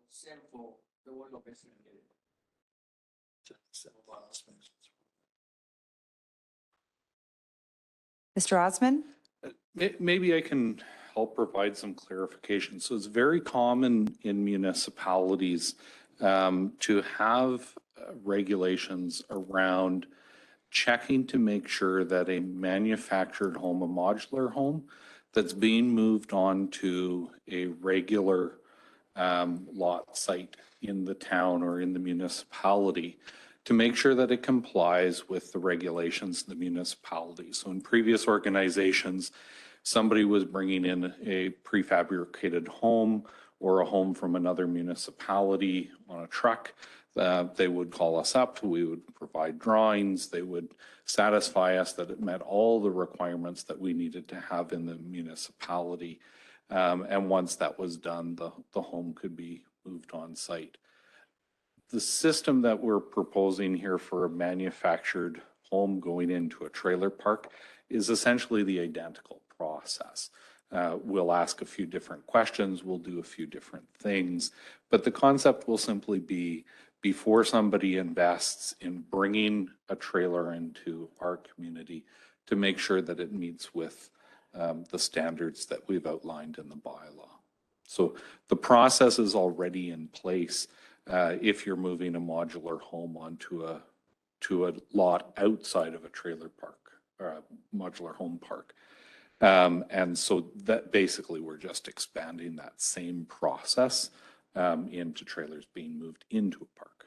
Same for the whole of Western Canada. Mr. Osmond? Maybe I can help provide some clarification. So it's very common in municipalities to have regulations around checking to make sure that a manufactured home, a modular home that's being moved on to a regular lot site in the town or in the municipality, to make sure that it complies with the regulations in the municipality. So in previous organizations, somebody was bringing in a prefabricated home or a home from another municipality on a truck. They would call us up, we would provide drawings, they would satisfy us that it met all the requirements that we needed to have in the municipality. And once that was done, the home could be moved on site. The system that we're proposing here for a manufactured home going into a trailer park is essentially the identical process. We'll ask a few different questions, we'll do a few different things, but the concept will simply be before somebody invests in bringing a trailer into our community to make sure that it meets with the standards that we've outlined in the bylaw. So the process is already in place if you're moving a modular home onto a lot outside of a trailer park or a modular home park. And so that basically we're just expanding that same process into trailers being moved into a park.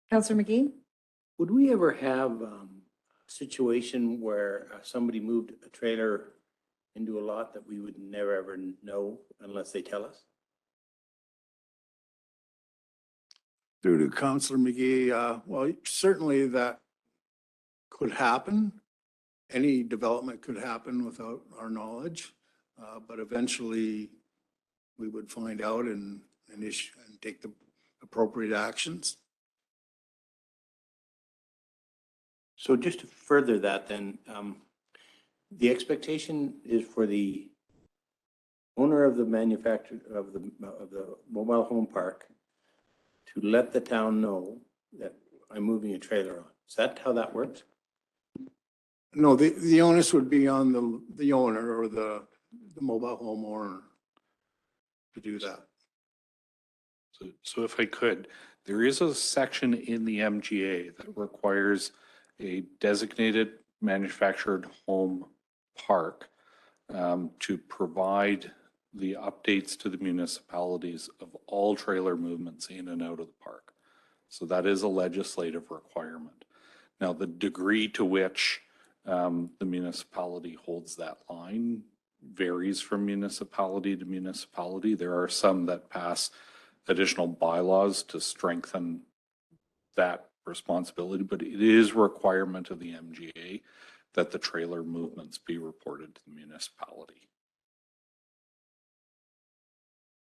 Counselor McGee? Would we ever have a situation where somebody moved a trailer into a lot that we would never ever know unless they tell us? Through to Councillor McGee, well, certainly that could happen. Any development could happen without our knowledge, but eventually we would find out and issue and take the appropriate actions. So just to further that then, the expectation is for the owner of the manufacturer of the mobile home park to let the town know that I'm moving a trailer on. Is that how that works? No, the onus would be on the owner or the mobile home owner to do that. So if I could, there is a section in the MGA that requires a designated manufactured home park to provide the updates to the municipalities of all trailer movements in and out of the park. So that is a legislative requirement. Now, the degree to which the municipality holds that line varies from municipality to municipality. There are some that pass additional bylaws to strengthen that responsibility, but it is a requirement of the MGA that the trailer movements be reported to the municipality.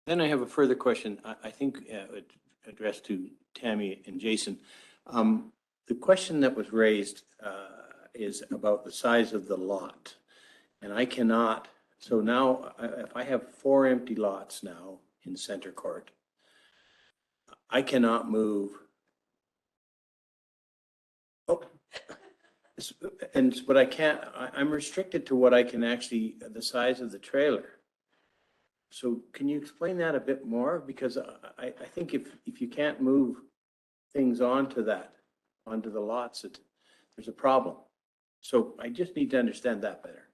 Then I have a further question, I think addressed to Tammy and Jason. The question that was raised is about the size of the lot. And I cannot, so now if I have 4 empty lots now in Center Court, I cannot move. Oh, but I can't, I'm restricted to what I can actually, the size of the trailer. So can you explain that a bit more? Because I think if you can't move things onto the lots, there's a problem. So I just need to understand that better.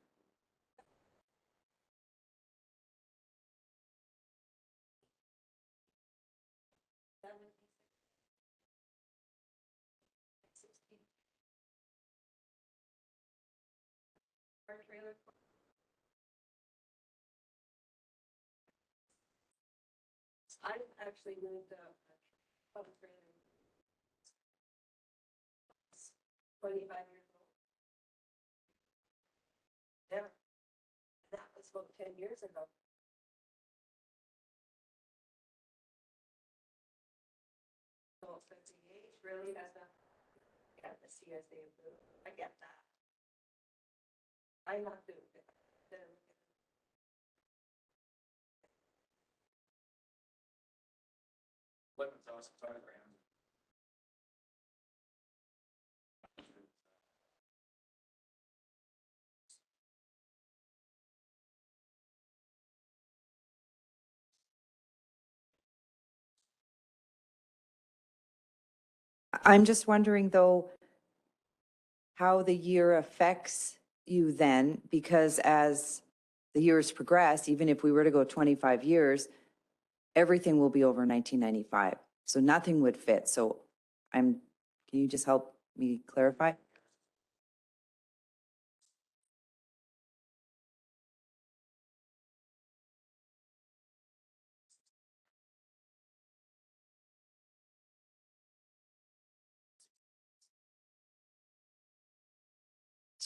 I actually moved a public trailer 25 years old. Yeah, that was about 10 years ago. So the age really has nothing. Yeah, the CSA approved. I get that. I'm not doing it. I'm just wondering though, how the year affects you then, because as the years progress, even if we were to go 25 years, everything will be over 1995. So nothing would fit. So can you just help me clarify?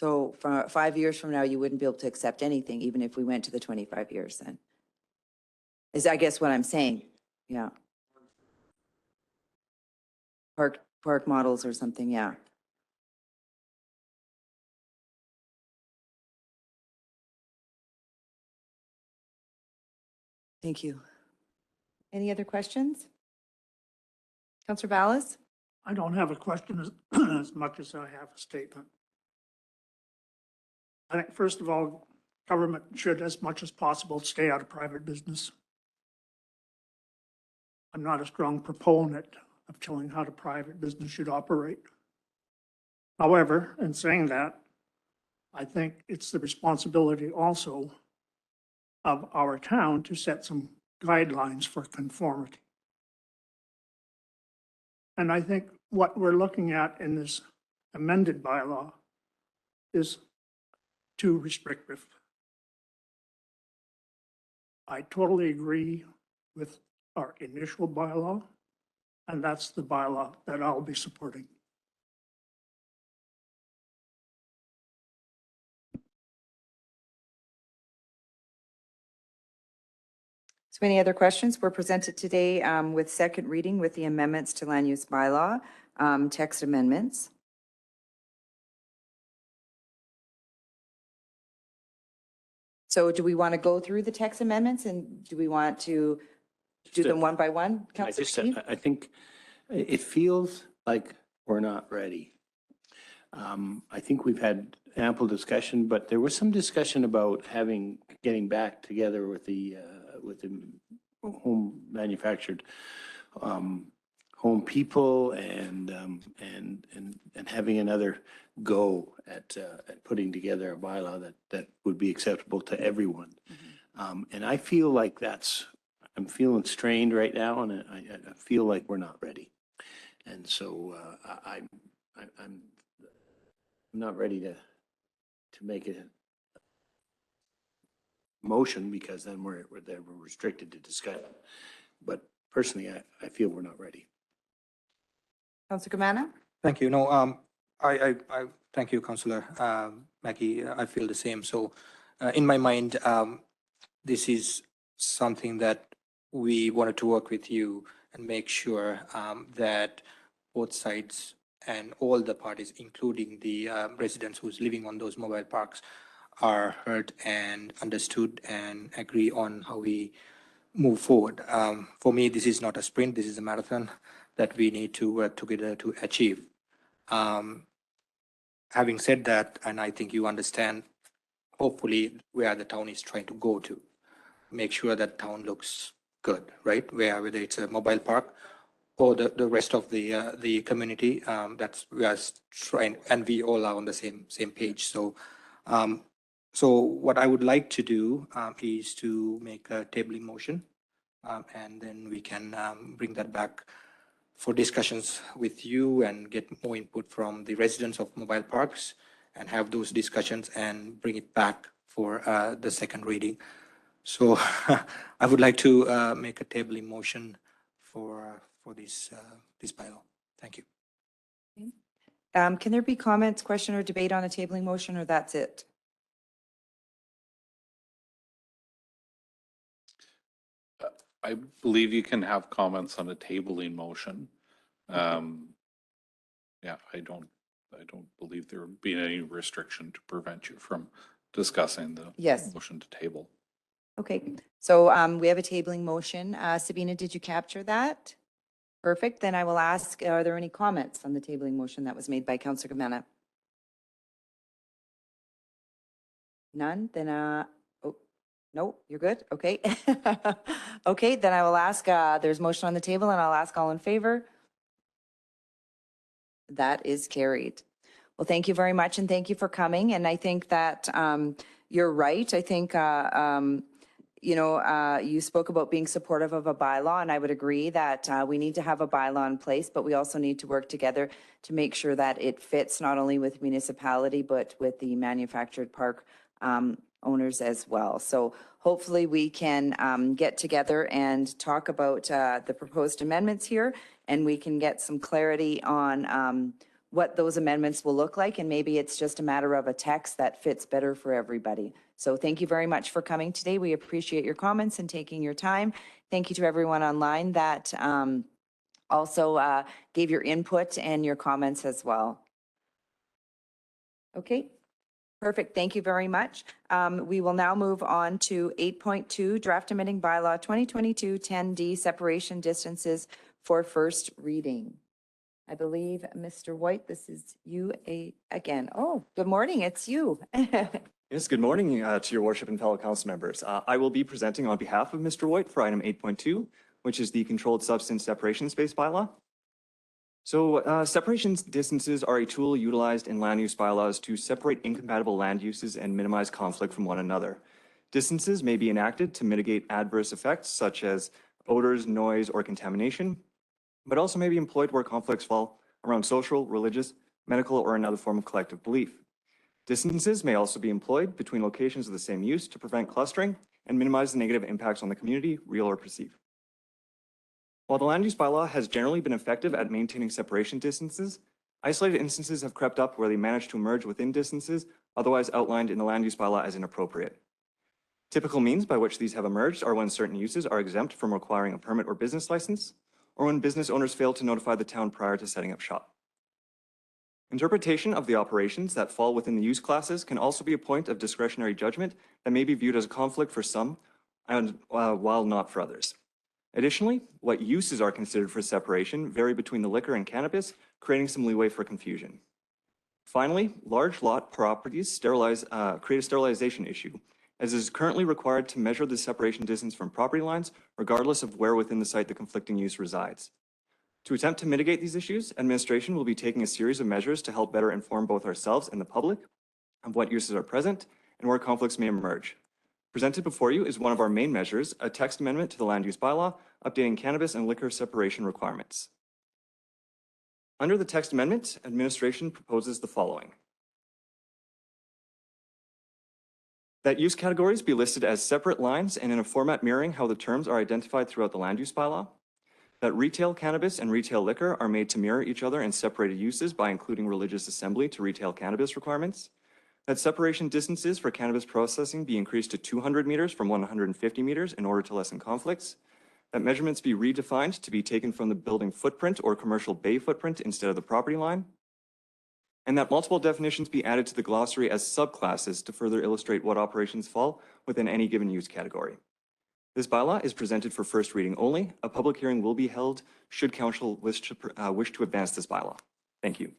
So for 5 years from now, you wouldn't be able to accept anything, even if we went to the 25 years then? Is, I guess, what I'm saying. Yeah. Park models or something, yeah. Thank you. Any other questions? Counselor Ballas? I don't have a question as, as much as I have a statement. I think, first of all, government should, as much as possible, stay out of private business. I'm not a strong proponent of telling how the private business should operate. However, in saying that, I think it's the responsibility also of our town to set some guidelines for conformity. And I think what we're looking at in this amended bylaw is too restrictive. I totally agree with our initial bylaw, and that's the bylaw that I'll be supporting. So any other questions? We're presented today with second reading with the amendments to land use bylaw, text amendments. So do we want to go through the text amendments and do we want to do them one by one? Councillor Keane? I think it feels like we're not ready. I think we've had ample discussion, but there was some discussion about getting back together with the home manufactured home people and having another go at putting together a bylaw that would be acceptable to everyone. And I feel like I'm feeling strained right now, and I feel like we're not ready. And so I'm not ready to make a motion, because then we're restricted to discussion. But personally, I feel we're not ready. Councillor Camana? Thank you. No, I thank you, Councillor Mackey. I feel the same. So in my mind, this is something that we wanted to work with you and make sure that both sides and all the parties, including the residents who's living on those mobile parks, are heard and understood and agree on how we move forward. For me, this is not a sprint, this is a marathon that we need to work together to achieve. Having said that, and I think you understand, hopefully, where the town is trying to go to, make sure that town looks good, right? Whether it's a mobile park or the rest of the community, that's we are trying, and we all are on the same page. So, so what I would like to do is to make a tabling motion, and then we can bring that back for discussions with you and get more input from the residents of mobile parks and have those discussions and bring it back for the second reading. So I would like to make a tabling motion for this bylaw. Thank you. Can there be comments, question, or debate on a tabling motion, or that's it? I believe you can have comments on a tabling motion. Yeah, I don't believe there would be any restriction to prevent you from discussing the Yes. motion to table. Okay, so we have a tabling motion. Sabina, did you capture that? Perfect. Then I will ask, are there any comments on the tabling motion that was made by Councillor Camana? None? Then, oh, no, you're good? Okay. Okay, then I will ask, there's motion on the table and I'll ask all in favor. That is carried. Well, thank you very much and thank you for coming. And I think that you're right. I think, you know, you spoke about being supportive of a bylaw, and I would agree that we need to have a bylaw in place, but we also need to work together to make sure that it fits not only with municipality, but with the manufactured park owners as well. So hopefully we can get together and talk about the proposed amendments here, and we can get some clarity on what those amendments will look like, and maybe it's just a matter of a text that fits better for everybody. So thank you very much for coming today. We appreciate your comments and taking your time. Thank you to everyone online that also gave your input and your comments as well. Okay, perfect. Thank you very much. We will now move on to 8.2, Draft Amending Bylaw 2022-10D, Separation Distances for First Reading. I believe, Mr. White, this is you again. Oh, good morning, it's you. Yes, good morning to your worship and fellow council members. I will be presenting on behalf of Mr. White for item 8.2, which is the Controlled Substance Separation Space Bylaw. So separation distances are a tool utilized in land use bylaws to separate incompatible land uses and minimize conflict from one another. Distances may be enacted to mitigate adverse effects such as odors, noise, or contamination, but also may be employed where conflicts fall around social, religious, medical, or another form of collective belief. Distances may also be employed between locations of the same use to prevent clustering and minimize the negative impacts on the community, real or perceived. While the land use bylaw has generally been effective at maintaining separation distances, isolated instances have crept up where they manage to emerge within distances otherwise outlined in the land use bylaw as inappropriate. Typical means by which these have emerged are when certain uses are exempt from requiring a permit or business license, or when business owners fail to notify the town prior to setting up shop. Interpretation of the operations that fall within the use classes can also be a point of discretionary judgment that may be viewed as a conflict for some and while not for others. Additionally, what uses are considered for separation vary between the liquor and cannabis, creating some leeway for confusion. Finally, large lot properties create a sterilization issue, as it is currently required to measure the separation distance from property lines, regardless of where within the site the conflicting use resides. To attempt to mitigate these issues, administration will be taking a series of measures to help better inform both ourselves and the public of what uses are present and where conflicts may emerge. Presented before you is one of our main measures, a text amendment to the land use bylaw, updating cannabis and liquor separation requirements. Under the text amendment, administration proposes the following. That use categories be listed as separate lines and in a format mirroring how the terms are identified throughout the land use bylaw. That retail cannabis and retail liquor are made to mirror each other in separated uses by including religious assembly to retail cannabis requirements. That separation distances for cannabis processing be increased to 200 meters from 150 meters in order to lessen conflicts. That measurements be redefined to be taken from the building footprint or commercial bay footprint instead of the property line. And that multiple definitions be added to the glossary as subclasses to further illustrate what operations fall within any given use category. This bylaw is presented for first reading only. A public hearing will be held should council wish to advance this bylaw. Thank you.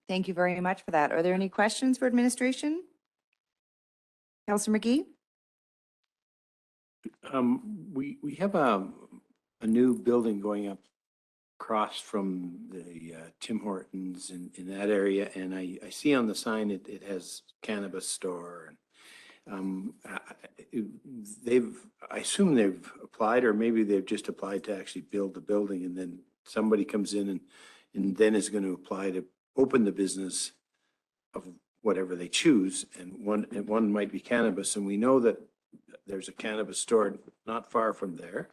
Thank you very much for that. Are there any questions for administration? Councillor McGee? We have a new building going up across from the Tim Hortons in that area, and I see on the sign it has cannabis store. I assume they've applied, or maybe they've just applied to actually build the building, and then somebody comes in and then is going to apply to open the business of whatever they choose, and one might be cannabis, and we know that there's a cannabis store not far from there.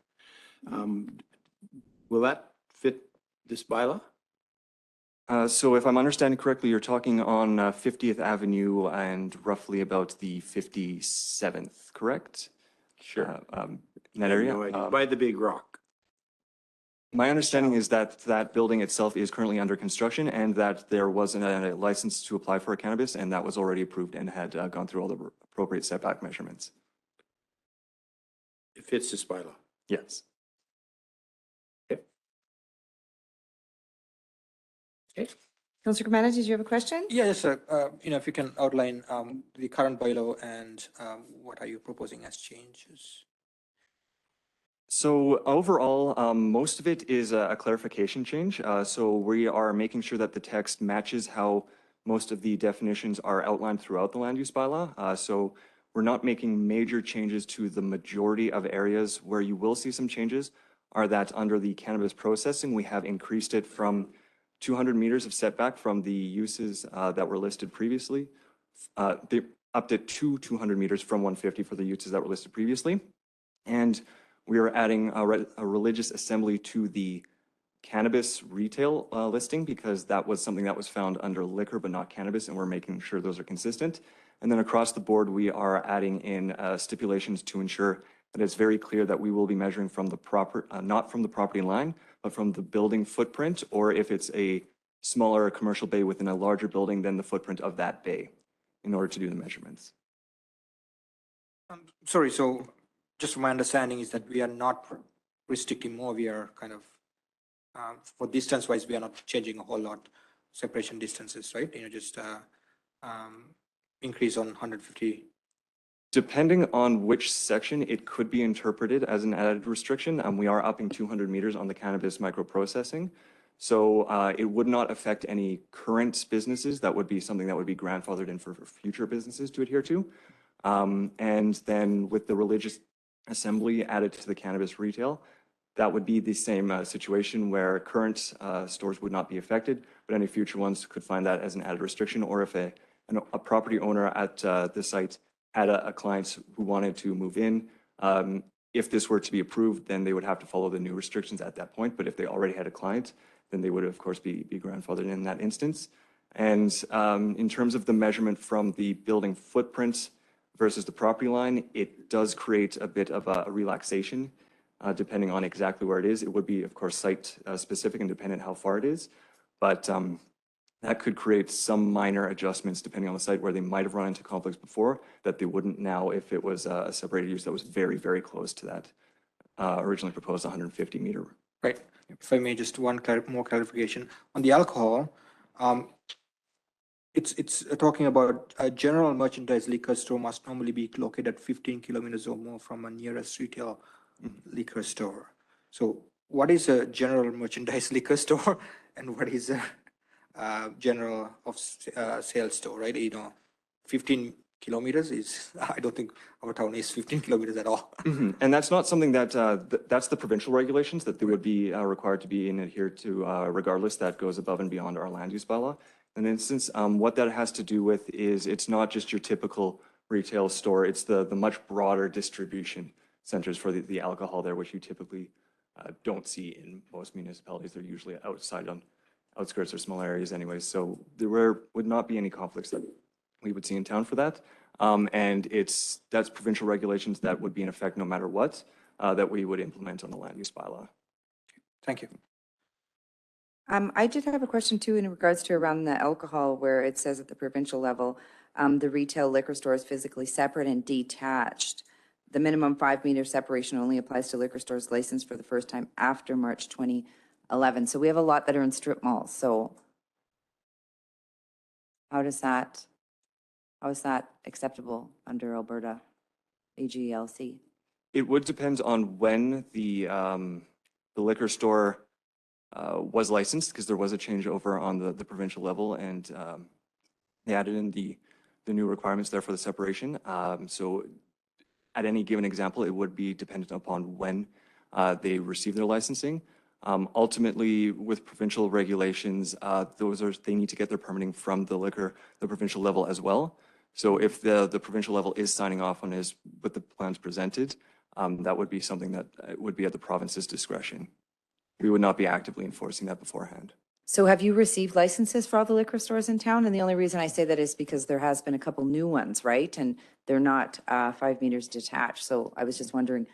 Will that fit this bylaw? So if I'm understanding correctly, you're talking on 50th Avenue and roughly about the 57th, correct? Sure. In that area? No idea. By the big rock. My understanding is that that building itself is currently under construction and that there wasn't a license to apply for a cannabis, and that was already approved and had gone through all the appropriate setback measurements. It fits this bylaw. Yes. Okay. Councillor Kamana, did you have a question? Yeah, yes, sir. If you can outline the current bylaw and what are you proposing as changes? So overall, most of it is a clarification change. So we are making sure that the text matches how most of the definitions are outlined throughout the land use bylaw. So we're not making major changes to the majority of areas. Where you will see some changes are that under the cannabis processing, we have increased it from 200 meters of setback from the uses that were listed previously, up to 200 meters from 150 for the uses that were listed previously. And we are adding a religious assembly to the cannabis retail listing because that was something that was found under liquor but not cannabis, and we're making sure those are consistent. And then across the board, we are adding in stipulations to ensure that it's very clear that we will be measuring from the not from the property line, but from the building footprint, or if it's a smaller commercial bay within a larger building, then the footprint of that bay in order to do the measurements. Sorry, so just from my understanding is that we are not restricting more, we are kind of, for distance wise, we are not changing a whole lot separation distances, right? Just increase on 150. Depending on which section, it could be interpreted as an added restriction. We are upping 200 meters on the cannabis microprocessing. So it would not affect any current businesses. That would be something that would be grandfathered in for future businesses to adhere to. And then with the religious assembly added to the cannabis retail, that would be the same situation where current stores would not be affected, but any future ones could find that as an added restriction, or if a property owner at the site had a client who wanted to move in, if this were to be approved, then they would have to follow the new restrictions at that point. But if they already had a client, then they would, of course, be grandfathered in that instance. And in terms of the measurement from the building footprint versus the property line, it does create a bit of a relaxation depending on exactly where it is. It would be, of course, site specific and dependent how far it is. But that could create some minor adjustments depending on the site where they might have run into conflicts before that they wouldn't now if it was a separated use that was very, very close to that originally proposed 150 meter. Right. If I may, just one more clarification on the alcohol. It's talking about a general merchandise liquor store must normally be located 15 kilometers or more from a nearest retail liquor store. So what is a general merchandise liquor store and what is a general of sales store, right? 15 kilometers is, I don't think our town is 15 kilometers at all. And that's not something that, that's the provincial regulations that they would be required to be adhered to regardless. That goes above and beyond our land use bylaw. In an instance, what that has to do with is it's not just your typical retail store, it's the much broader distribution centers for the alcohol there, which you typically don't see in most municipalities. They're usually outside on outskirts or small areas anyways. So there would not be any conflicts that we would see in town for that. And that's provincial regulations that would be in effect no matter what, that we would implement on the land use bylaw. Thank you. I did have a question too in regards to around the alcohol where it says at the provincial level, the retail liquor store is physically separate and detached. The minimum 5-meter separation only applies to liquor stores licensed for the first time after March 2011. So we have a lot that are in strip malls. So how is that acceptable under Alberta AGLC? It would depend on when the liquor store was licensed, because there was a changeover on the provincial level, and they added in the new requirements there for the separation. So at any given example, it would be dependent upon when they receive their licensing. Ultimately, with provincial regulations, they need to get their permitting from the provincial level as well. So if the provincial level is signing off on with the plans presented, that would be something that would be at the province's discretion. We would not be actively enforcing that beforehand. So have you received licenses for all the liquor stores in town? And the only reason I say that is because there has been a couple new ones, right? And they're not 5 meters detached. So I was just wondering,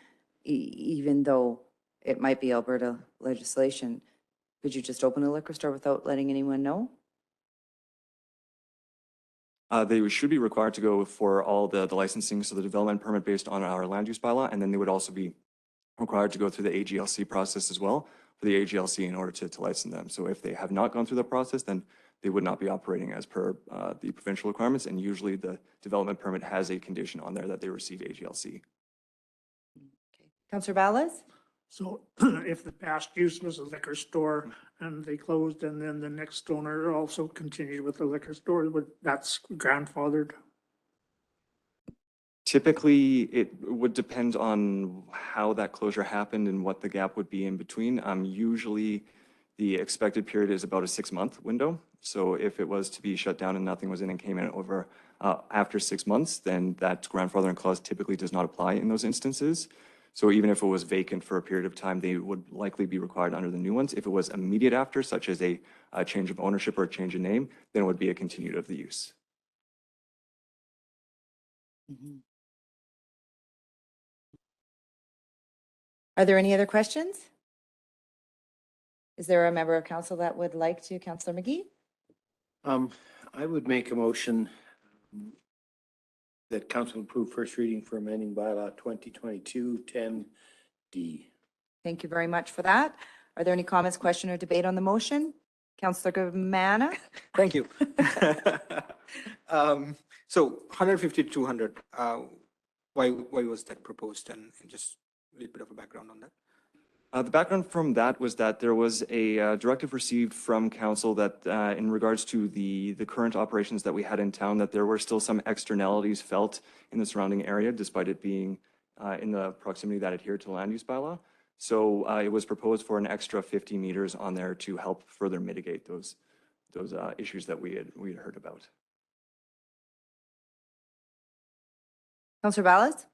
even though it might be Alberta legislation, could you just open a liquor store without letting anyone know? They should be required to go for all the licensing, so the development permit based on our land use bylaw, and then they would also be required to go through the AGLC process as well for the AGLC in order to license them. So if they have not gone through the process, then they would not be operating as per the provincial requirements, and usually the development permit has a condition on there that they receive AGLC. Okay. Councillor Ballas? So if the past use was a liquor store and they closed and then the next owner also continued with the liquor store, that's grandfathered? Typically, it would depend on how that closure happened and what the gap would be in between. Usually, the expected period is about a 6-month window. So if it was to be shut down and nothing was in and came in over after 6 months, then that grandfathering clause typically does not apply in those instances. So even if it was vacant for a period of time, they would likely be required under the new ones. If it was immediate after, such as a change of ownership or a change in name, then it would be a continued of the use. Are there any other questions? Is there a member of council that would like to, Councillor McGee? I would make a motion that council approve first reading for amending bylaw 2022-10D. Thank you very much for that. Are there any comments, question, or debate on the motion? Councillor Gumana? Thank you. So 150 to 200, why was that proposed? And just a little bit of a background on that. The background from that was that there was a directive received from council that in regards to the current operations that we had in town, that there were still some externalities felt in the surrounding area, despite it being in the proximity that adhered to land use bylaw. So it was proposed for an extra 50 meters on there to help further mitigate those issues that we had heard about. Councillor Ballas?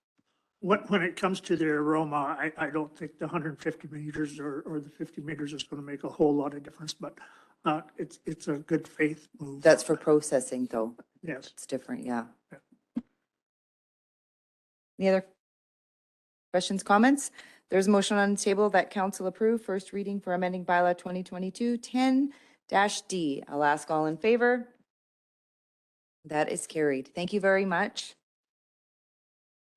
When it comes to the aroma, I don't think the 150 meters or the 50 meters is going to make a whole lot of difference, but it's a good faith move. That's for processing, though. Yes. It's different, yeah. Any other questions, comments? There's a motion on the table that council approve first reading for amending bylaw 2022-10-D. I'll ask all in favor. That is carried. Thank you very much.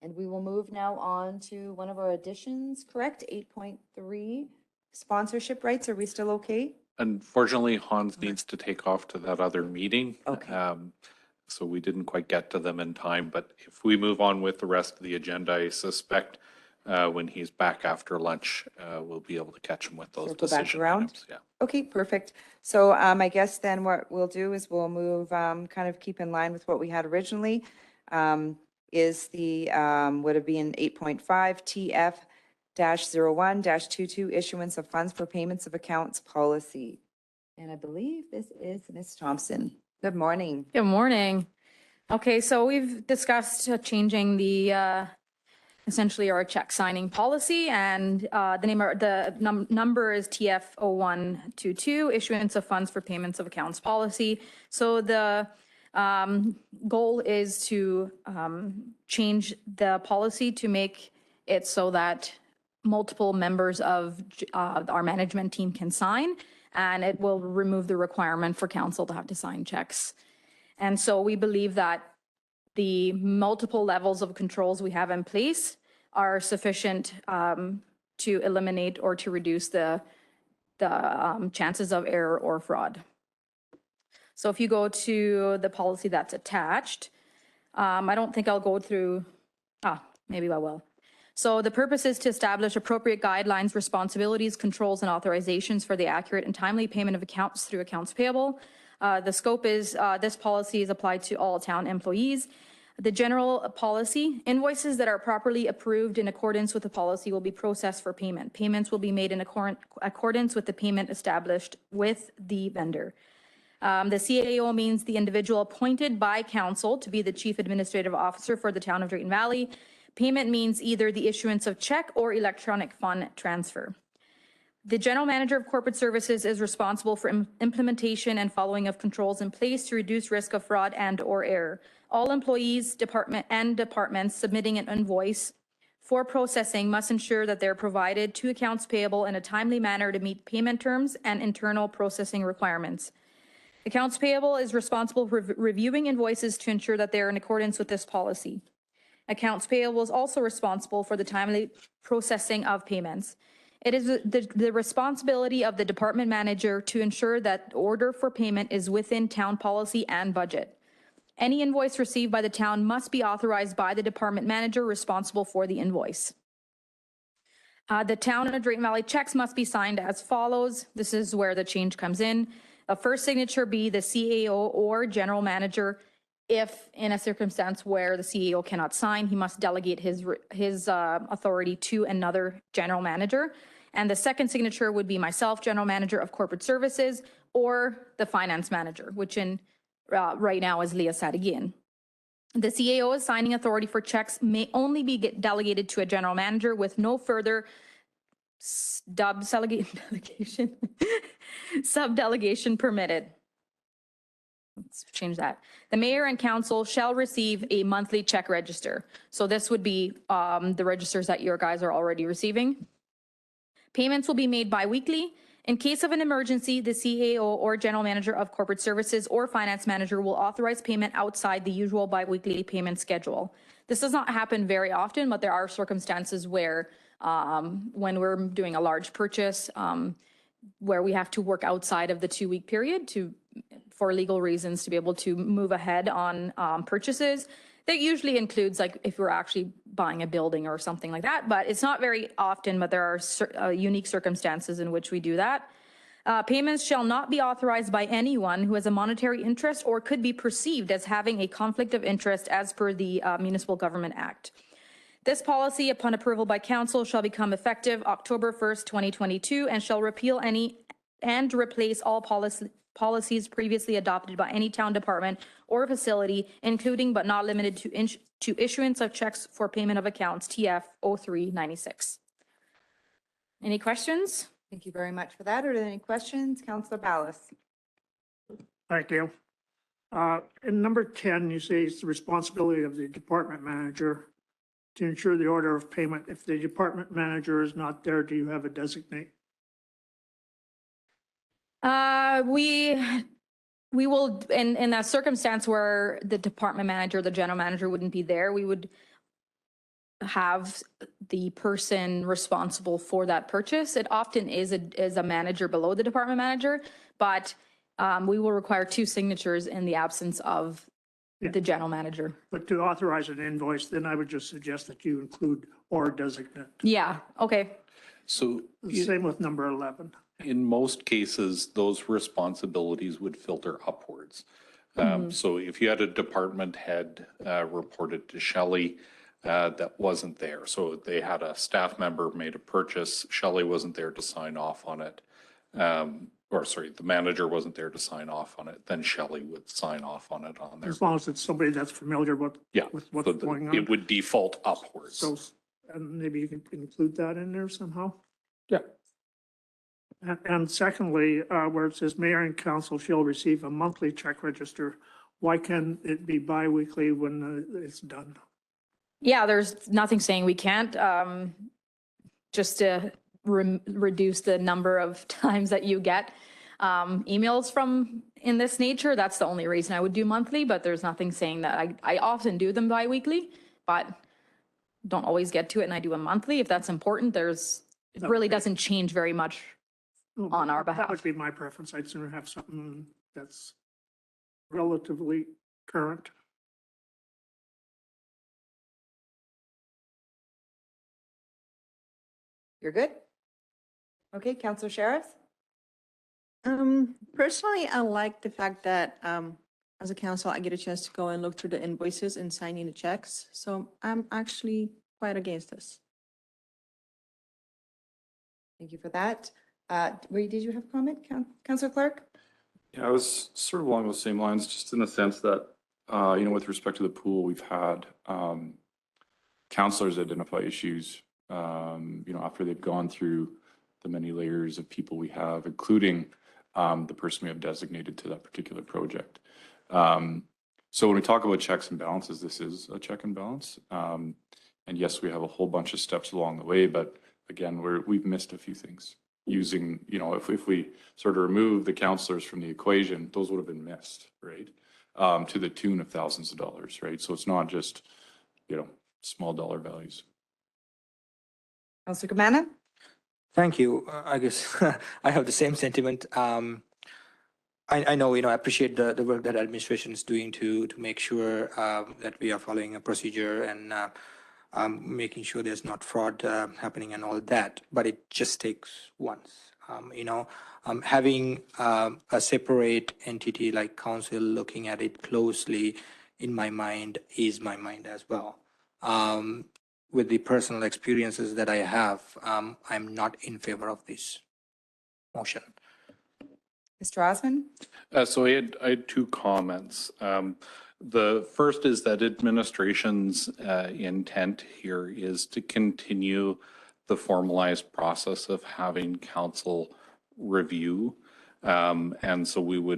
And we will move now on to one of our additions, correct? 8.3, sponsorship rights. Are we still okay? Unfortunately, Hans needs to take off to that other meeting. Okay. So we didn't quite get to them in time, but if we move on with the rest of the agenda, I suspect when he's back after lunch, we'll be able to catch him with those Circle back decision around? items. Yeah. Okay, perfect. So I guess then what we'll do is we'll move, kind of keep in line with what we had originally. Is the, would it be in 8.5 TF-01-22 issuance of funds for payments of accounts policy. And I believe this is Ms. Thompson. Good morning. Good morning. Okay, so we've discussed changing the, essentially our check signing policy, and the number is TF-01-22, issuance of funds for payments of accounts policy. So the goal is to change the policy to make it so that multiple members of our management team can sign, and it will remove the requirement for council to have to sign checks. And so we believe that the multiple levels of controls we have in place are sufficient to eliminate or to reduce the chances of error or fraud. So if you go to the policy that's attached, I don't think I'll go through, maybe I will. So the purpose is to establish appropriate guidelines, responsibilities, controls, and authorizations for the accurate and timely payment of accounts through accounts payable. The scope is, this policy is applied to all town employees. The general policy, invoices that are properly approved in accordance with the policy will be processed for payment. Payments will be made in accordance with the payment established with the vendor. The CAO means the individual appointed by council to be the chief administrative officer for the town of Drayton Valley. Payment means either the issuance of check or electronic fund transfer. The general manager of corporate services is responsible for implementation and following of controls in place to reduce risk of fraud and or error. All employees, departments submitting an invoice for processing must ensure that they're provided to accounts payable in a timely manner to meet payment terms and internal processing requirements. Accounts payable is responsible for reviewing invoices to ensure that they're in accordance with this policy. Accounts payable is also responsible for the timely processing of payments. It is the responsibility of the department manager to ensure that order for payment is within town policy and budget. Any invoice received by the town must be authorized by the department manager responsible for the invoice. The town of Drayton Valley checks must be signed as follows. This is where the change comes in. A first signature be the CAO or general manager. If in a circumstance where the CEO cannot sign, he must delegate his authority to another general manager. And the second signature would be myself, general manager of corporate services, or the finance manager, which right now is Leah Sadigian. The CAO's signing authority for checks may only be delegated to a general manager with no further subdelegation permitted. Let's change that. The mayor and council shall receive a monthly check register. So this would be the registers that your guys are already receiving. Payments will be made bi-weekly. In case of an emergency, the CAO or general manager of corporate services or finance manager will authorize payment outside the usual bi-weekly payment schedule. This does not happen very often, but there are circumstances where when we're doing a large purchase, where we have to work outside of the 2-week period for legal reasons to be able to move ahead on purchases. That usually includes like if we're actually buying a building or something like that, but it's not very often, but there are unique circumstances in which we do that. Payments shall not be authorized by anyone who has a monetary interest or could be perceived as having a conflict of interest as per the Municipal Government Act. This policy, upon approval by council, shall become effective October 1st, 2022, and shall repeal any and replace all policies previously adopted by any town department or facility, including but not limited to issuance of checks for payment of accounts, TF 0396. Any questions? Thank you very much for that. Are there any questions? Councillor Ballas. Thank you. In number 10, you say it's the responsibility of the department manager to ensure the order of payment. If the department manager is not there, do you have a designate? We will, in a circumstance where the department manager, the general manager wouldn't be there, we would have the person responsible for that purchase. It often is a manager below the department manager, but we will require 2 signatures in the absence of the general manager. But to authorize an invoice, then I would just suggest that you include or designate. Yeah, okay. So Same with number 11. in most cases, those responsibilities would filter upwards. So if you had a department head reported to Shelley that wasn't there, so they had a staff member made a purchase, Shelley wasn't there to sign off on it, or sorry, the manager wasn't there to sign off on it, then Shelley would sign off on it on there. As long as it's somebody that's familiar with what's So going on. it would default upwards. So, and maybe you can include that in there somehow? Yeah. And secondly, where it says mayor and council shall receive a monthly check register, why can it be bi-weekly when it's done? Yeah, there's nothing saying we can't. Just to reduce the number of times that you get emails from in this nature, that's the only reason I would do monthly, but there's nothing saying that. I often do them bi-weekly, but don't always get to it, and I do them monthly. If that's important, it really doesn't change very much on our behalf. That would be my preference. I'd sooner have something that's relatively current. You're good? Okay, Councillor Sheriff? Personally, I like the fact that as a council, I get a chance to go and look through the invoices and signing the checks. So I'm actually quite against this. Thank you for that. Did you have a comment, Councillor Clark? Yeah, I was sort of along those same lines, just in the sense that, with respect to the pool, we've had counselors identify issues, after they've gone through the many layers of people we have, including the person we have designated to that particular project. So when we talk about checks and balances, this is a check and balance. And yes, we have a whole bunch of steps along the way, but again, we've missed a few things. Using, if we sort of remove the counselors from the equation, those would have been missed, right? To the tune of thousands of dollars, right? So it's not just, small dollar values. Councillor Kamana? Thank you. I guess I have the same sentiment. I know, I appreciate the work that administration is doing to make sure that we are following a procedure and making sure there's not fraud happening and all that, but it just takes once. Having a separate entity like council looking at it closely in my mind is my mind as well. With the personal experiences that I have, I'm not in favor of this motion. Mr. Osmond? So I had 2 comments. The first is that administration's intent here is to continue the formalized process of having council review. And so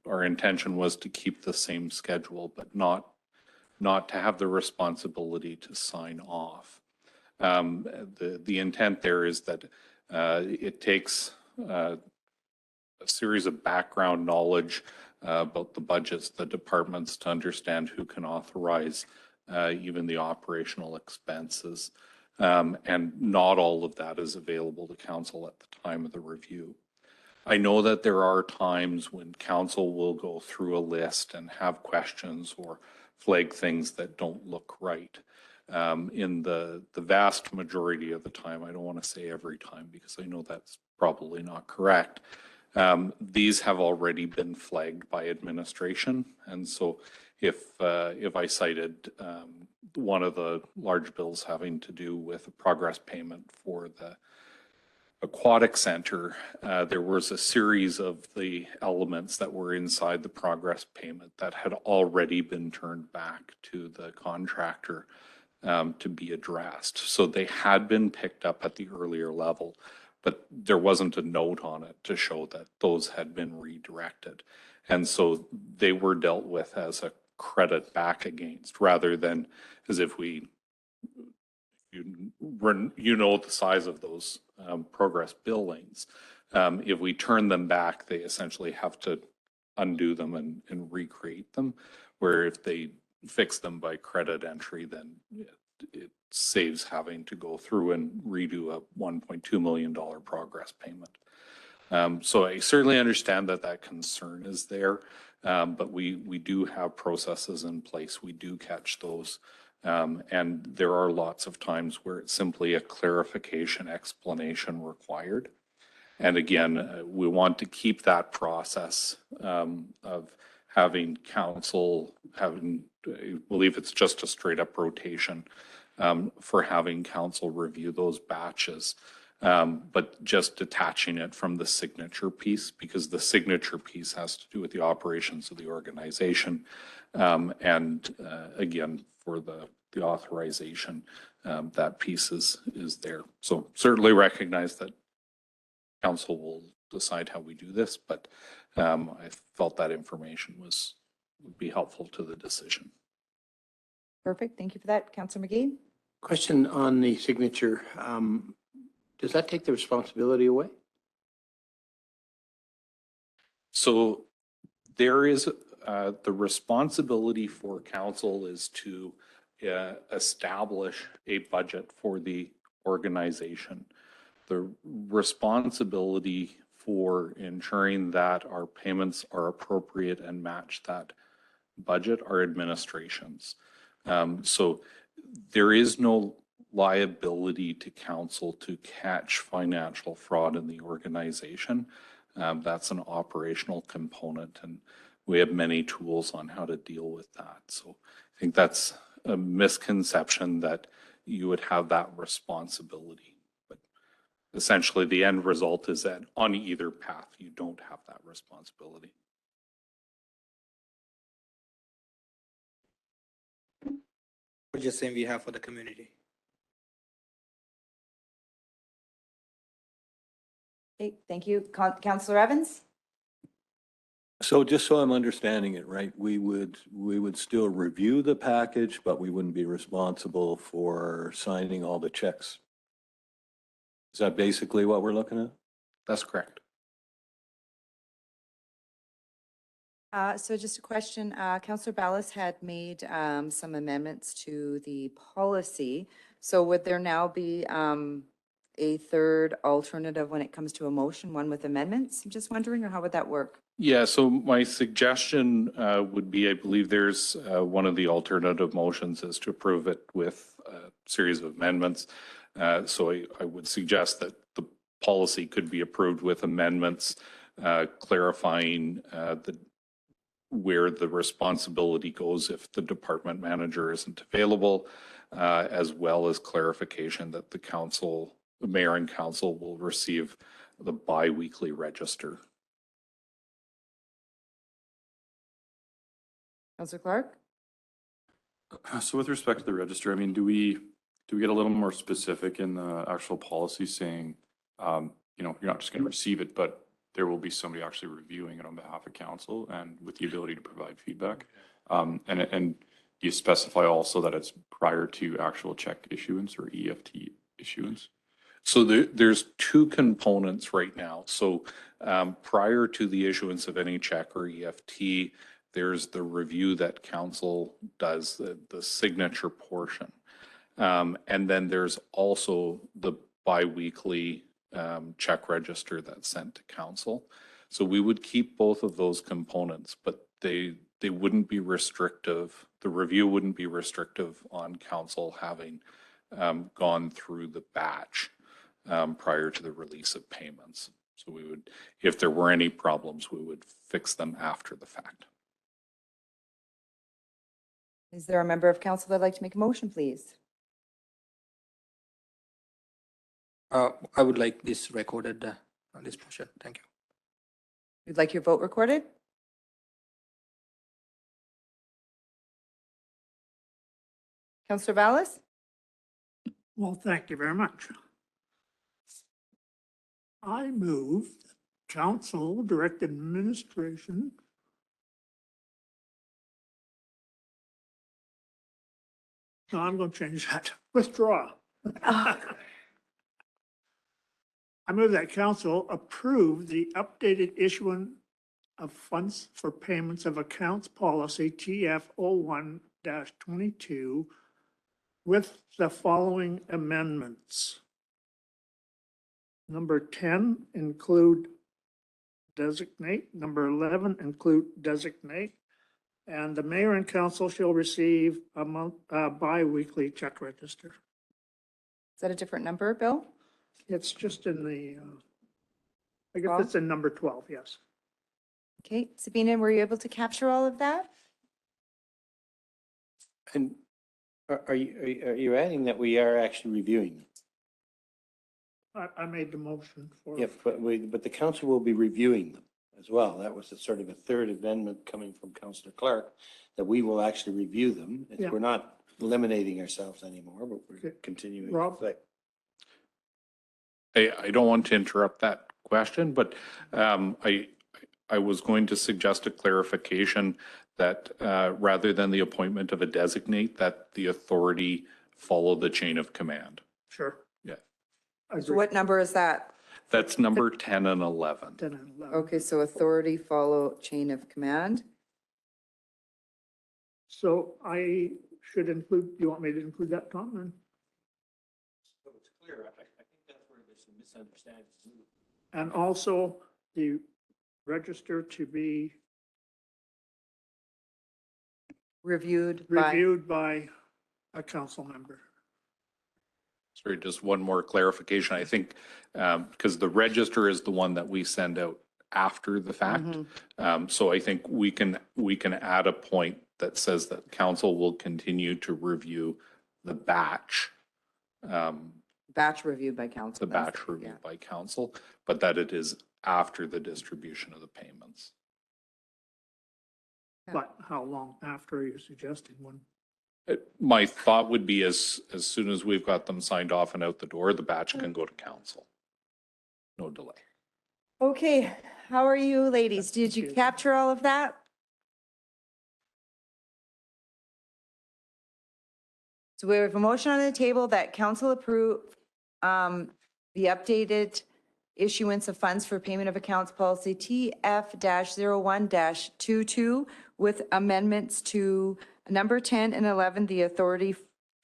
our intention was to keep the same schedule, but not to have the responsibility to sign off. The intent there is that it takes a series of background knowledge about the budgets, the departments, to understand who can authorize even the operational expenses. And not all of that is available to council at the time of the review. I know that there are times when council will go through a list and have questions or flag things that don't look right. In the vast majority of the time, I don't want to say every time because I know that's probably not correct. These have already been flagged by administration. And so if I cited one of the large bills having to do with a progress payment for the aquatic center, there was a series of the elements that were inside the progress payment that had already been turned back to the contractor to be addressed. So they had been picked up at the earlier level, but there wasn't a note on it to show that those had been redirected. And so they were dealt with as a credit back against, rather than as if you know the size of those progress billings. If we turn them back, they essentially have to undo them and recreate them, where if they fix them by credit entry, then it saves having to go through and redo a $1.2 million progress payment. So I certainly understand that concern is there, but we do have processes in place. We do catch those. And there are lots of times where it's simply a clarification explanation required. And again, we want to keep that process of having council, I believe it's just a straight up rotation for having council review those batches. But just detaching it from the signature piece, because the signature piece has to do with the operations of the organization. And again, for the authorization, that piece is there. So certainly recognize that council will decide how we do this, but I felt that information would be helpful to the decision. Perfect. Thank you for that. Councillor McGee? Question on the signature. Does that take the responsibility away? So there is the responsibility for council is to establish a budget for the organization. The responsibility for ensuring that our payments are appropriate and match that budget are administration's. So there is no liability to council to catch financial fraud in the organization. That's an operational component, and we have many tools on how to deal with that. So I think that's a misconception that you would have that responsibility. But essentially, the end result is that on either path, you don't have that responsibility. We're just saying we have for the community. Okay, thank you. Councillor Evans? So just so I'm understanding it right, we would still review the package, but we wouldn't be responsible for signing all the checks. Is that basically what we're looking at? That's correct. So just a question, Councillor Ballas had made some amendments to the policy. So would there now be a third alternative when it comes to a motion, one with amendments? I'm just wondering, or how would that work? Yeah, so my suggestion would be, I believe there's one of the alternative motions is to approve it with a series of amendments. So I would suggest that the policy could be approved with amendments, clarifying where the responsibility goes if the department manager isn't available, as well as clarification that the council, the mayor and council will receive the bi-weekly register. Councillor Clark? So with respect to the register, I mean, do we get a little more specific in the actual policy saying, you know, you're not just going to receive it, but there will be somebody actually reviewing it on behalf of council and with the ability to provide feedback? And do you specify also that it's prior to actual check issuance or EFT issuance? So there's two components right now. So prior to the issuance of any check or EFT, there's the review that council does, the signature portion. And then there's also the biweekly check register that's sent to council. So we would keep both of those components, but they wouldn't be restrictive. The review wouldn't be restrictive on council having gone through the batch prior to the release of payments. So we would, if there were any problems, we would fix them after the fact. Is there a member of council that'd like to make a motion, please? I would like this recorded, this motion. Thank you. You'd like your vote recorded? Councillor Vallis? Well, thank you very much. I move council direct administration no, I'm going to change that. Withdraw. I move that council approve the updated issuance of funds for payments of accounts policy TF 01-22 with the following amendments. Number 10, include designate. Number 11, include designate. And the mayor and council shall receive a bi-weekly check register. Is that a different number, Bill? It's just in the, I guess 12? it's in number 12, yes. Okay, Sabina, were you able to capture all of that? And are you adding that we are actually reviewing them? I made the motion for. Yeah, but the council will be reviewing them as well. That was a sort of a third amendment coming from Councillor Clark, that we will actually review them. Yeah. We're not eliminating ourselves anymore, but we're Okay. continuing. Rob? I don't want to interrupt that question, but I was going to suggest a clarification that rather than the appointment of a designate, that the authority follow the chain of command. Sure. Yeah. So what number is that? That's number 10 and 11. 10 and 11. Okay, so authority follow chain of command. So I should include, you want me to include that, Tom, then? So it's clear. I think that's where there's some misunderstanding. And also the register to be Reviewed by, reviewed by a council member. Sorry, just one more clarification. I think because the register is the one that we send out after the fact. So I think we can add a point that says that council will continue to review the batch. batch reviewed by council. The that's batch it, review yeah. by council, but that it is after the distribution of the payments. But how long after are you suggesting one? My thought would be as soon as we've got them signed off and out the door, the batch can go to council. No delay. Okay, how are you, ladies? Did you capture all of that? So we have a motion on the table that council approve the updated issuance of funds for payment of accounts policy TF-01-22 with amendments to number 10 and 11, the authority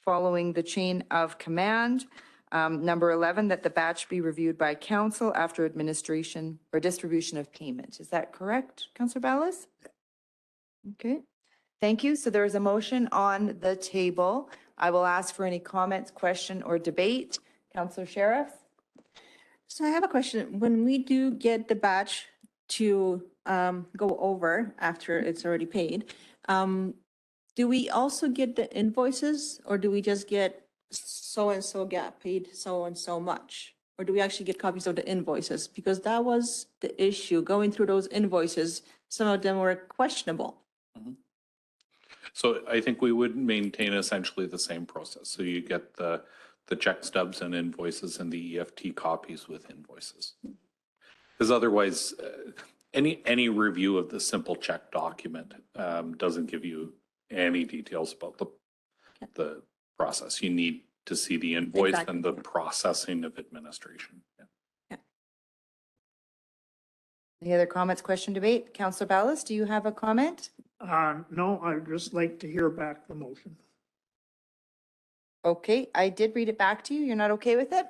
following the chain of command. Number 11, that the batch be reviewed by council after administration or distribution of payment. Is that correct, Councillor Ballas? Okay, thank you. So there is a motion on the table. I will ask for any comments, question, or debate. Councillor Sheriff? So I have a question. When we do get the batch to go over after it's already paid, do we also get the invoices, or do we just get so-and-so got paid so-and-so much? Or do we actually get copies of the invoices? Because that was the issue, going through those invoices, some of them were questionable. So I think we would maintain essentially the same process. So you get the check stubs and invoices and the EFT copies with invoices. Because otherwise, any review of the simple check document doesn't give you any details about the process. You need to see the invoice and the processing of administration. Yeah. Any other comments, question, debate? Councillor Ballas, do you have a comment? No, I'd just like to hear back the motion. Okay, I did read it back to you. You're not okay with it?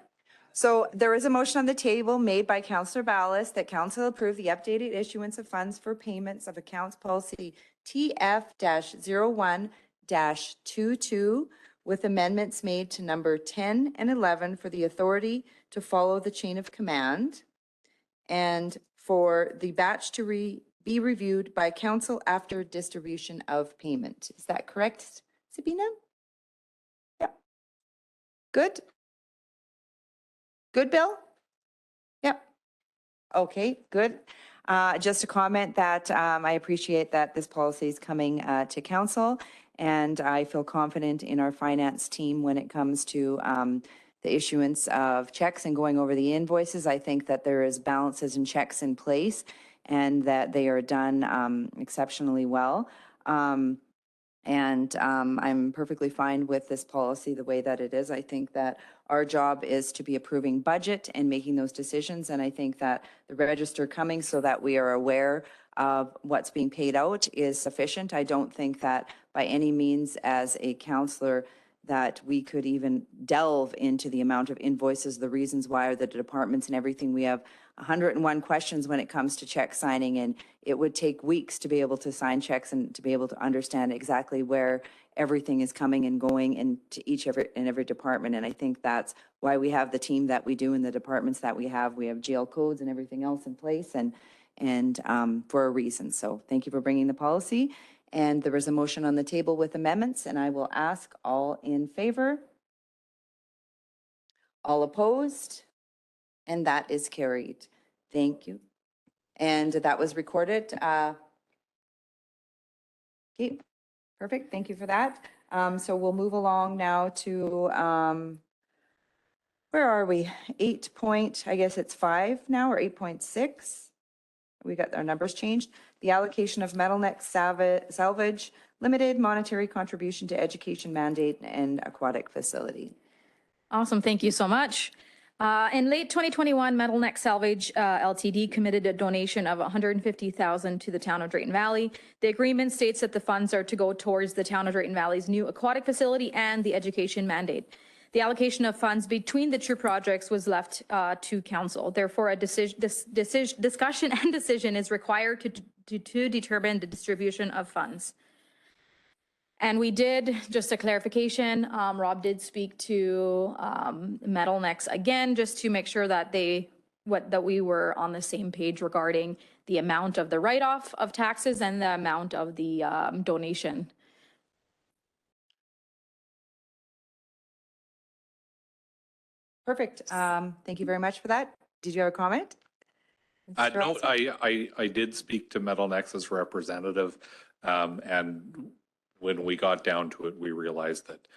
So there is a motion on the table made by Councillor Ballas that council approve the updated issuance of funds for payments of accounts policy TF-01-22 with amendments made to number 10 and 11 for the authority to follow the chain of command and for the batch to be reviewed by council after distribution of payment. Is that correct, Sabina? Yeah. Good? Good, Bill? Yep. Okay, good. Just a comment that I appreciate that this policy is coming to council, and I feel confident in our finance team when it comes to the issuance of checks and going over the invoices. I think that there is balances and checks in place and that they are done exceptionally well. And I'm perfectly fine with this policy the way that it is. I think that our job is to be approving budget and making those decisions. And I think that the register coming so that we are aware of what's being paid out is sufficient. I don't think that by any means as a counselor that we could even delve into the amount of invoices, the reasons why, or the departments and everything. We have 101 questions when it comes to check signing, and it would take weeks to be able to sign checks and to be able to understand exactly where everything is coming and going into every department. And I think that's why we have the team that we do in the departments that we have. We have jail codes and everything else in place, and for a reason. So thank you for bringing the policy. And there is a motion on the table with amendments, and I will ask all in favor, all opposed, and that is carried. Thank you. And that was recorded. Okay, perfect. Thank you for that. So we'll move along now to, where are we? 5 now, or 8.6. We got our numbers changed. The allocation of Metal Neck Salvage Limited monetary contribution to education mandate and aquatic facility. Awesome. Thank you so much. In late 2021, Metal Neck Salvage LTD committed a donation of $150,000 to the town of Drayton Valley. The agreement states that the funds are to go towards the town of Drayton Valley's new aquatic facility and the education mandate. The allocation of funds between the two projects was left to council. Therefore, a discussion and decision is required to determine the distribution of funds. And we did, just a clarification, Rob did speak to Metal Necks again, just to make sure that we were on the same page regarding the amount of the write-off of taxes and the amount of the donation. Perfect. Thank you very much for that. Did you have a comment? No, I did speak to Metal Nexus representative, and when we got down to it, we realized that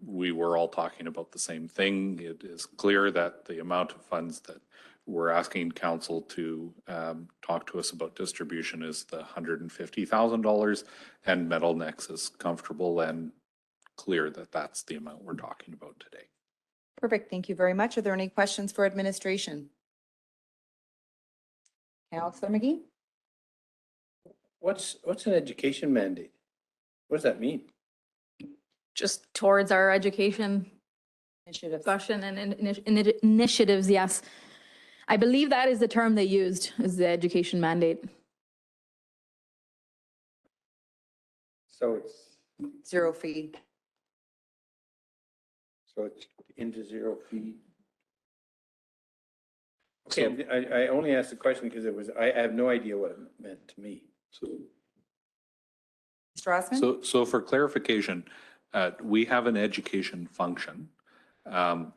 we were all talking about the same thing. It is clear that the amount of funds that we're asking council to talk to us about distribution is the $150,000, and Metal Nexus is comfortable and clear that that's the amount we're talking about today. Perfect. Thank you very much. Are there any questions for administration? Councillor McGee? What's an education mandate? What does that mean? Just towards our education discussion and initiatives, yes. I believe that is the term they used, is the education mandate. So it's zero fee. So it's into zero fee. Okay, I only asked the question because I have no idea what it meant to me. Mr. Rossman? So for clarification, we have an education function.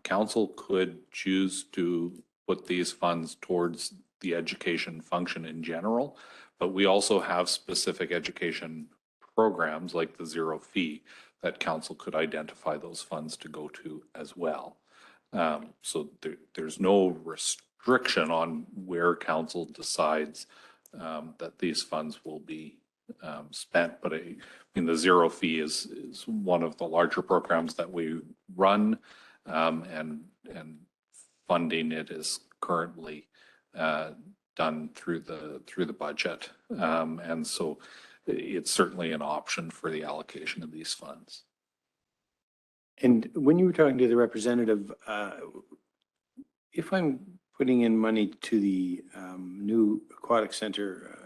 Council could choose to put these funds towards the education function in general, but we also have specific education programs like the zero fee, that council could identify those funds to go to as well. So there's no restriction on where council decides that these funds will be spent. But I mean, the zero fee is one of the larger programs that we run, and funding it is currently done through the budget. And so it's certainly an option for the allocation of these funds. And when you were talking to the representative, if I'm putting in money to the new aquatic center,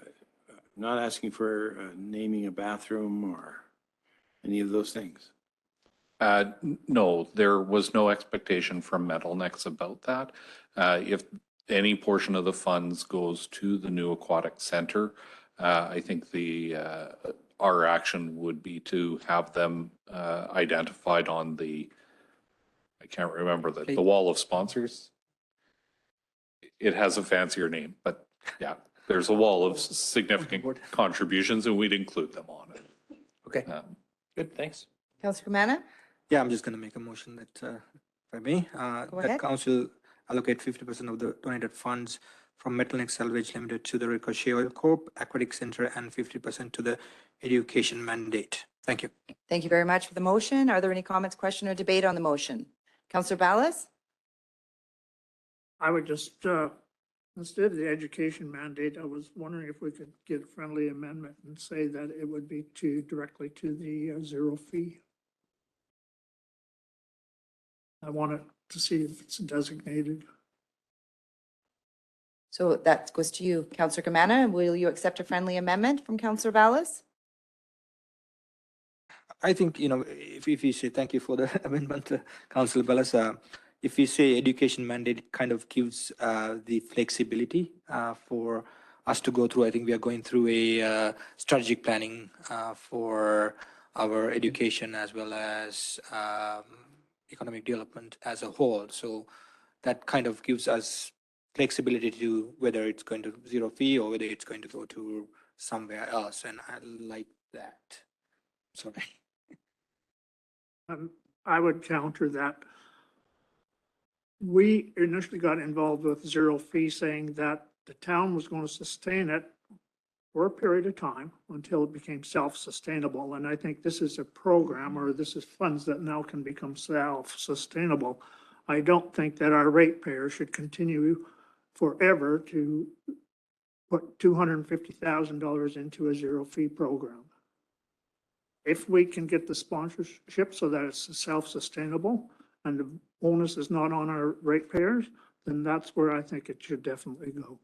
not asking for naming a bathroom or any of those things? No, there was no expectation from Metalnex about that. If any portion of the funds goes to the new aquatic center, I think our action would be to have them identified on the, I can't remember, the wall of sponsors. It has a fancier name, but yeah, there's a wall of significant contributions and we'd include them on it. Okay, Good, thanks. Councillor Camana? yeah, I'm just going to make a motion that, if I may, Go that ahead. council allocate 50% of the donated funds from Metalnex Salvage Limited to the Ricochet Oil Corp, Aquatic Center, and 50% to the education mandate. Thank you. Thank you very much for the motion. Are there any comments, question, or debate on the motion? Councillor Ballas? I would just, instead of the education mandate, I was wondering if we could get a friendly amendment and say that it would be directly to the zero fee. I wanted to see if it's designated. So that goes to you, Councillor Camana. Will you accept a friendly amendment from Councillor Ballas? I think, if you say, thank you for the amendment, Councillor Ballas, if we say education mandate, it kind of gives the flexibility for us to go through. I think we are going through a strategic planning for our education as well as economic development as a whole. So that kind of gives us flexibility to whether it's going to zero fee or whether it's going to go to somewhere else. And I like that. Sorry. I would counter that. We initially got involved with zero fee, saying that the town was going to sustain it for a period of time until it became self-sustainable. And I think this is a program, or this is funds that now can become self-sustainable. I don't think that our ratepayers should continue forever to put $250,000 into a zero fee program. If we can get the sponsorship so that it's self-sustainable and the onus is not on our ratepayers, then that's where I think it should definitely go.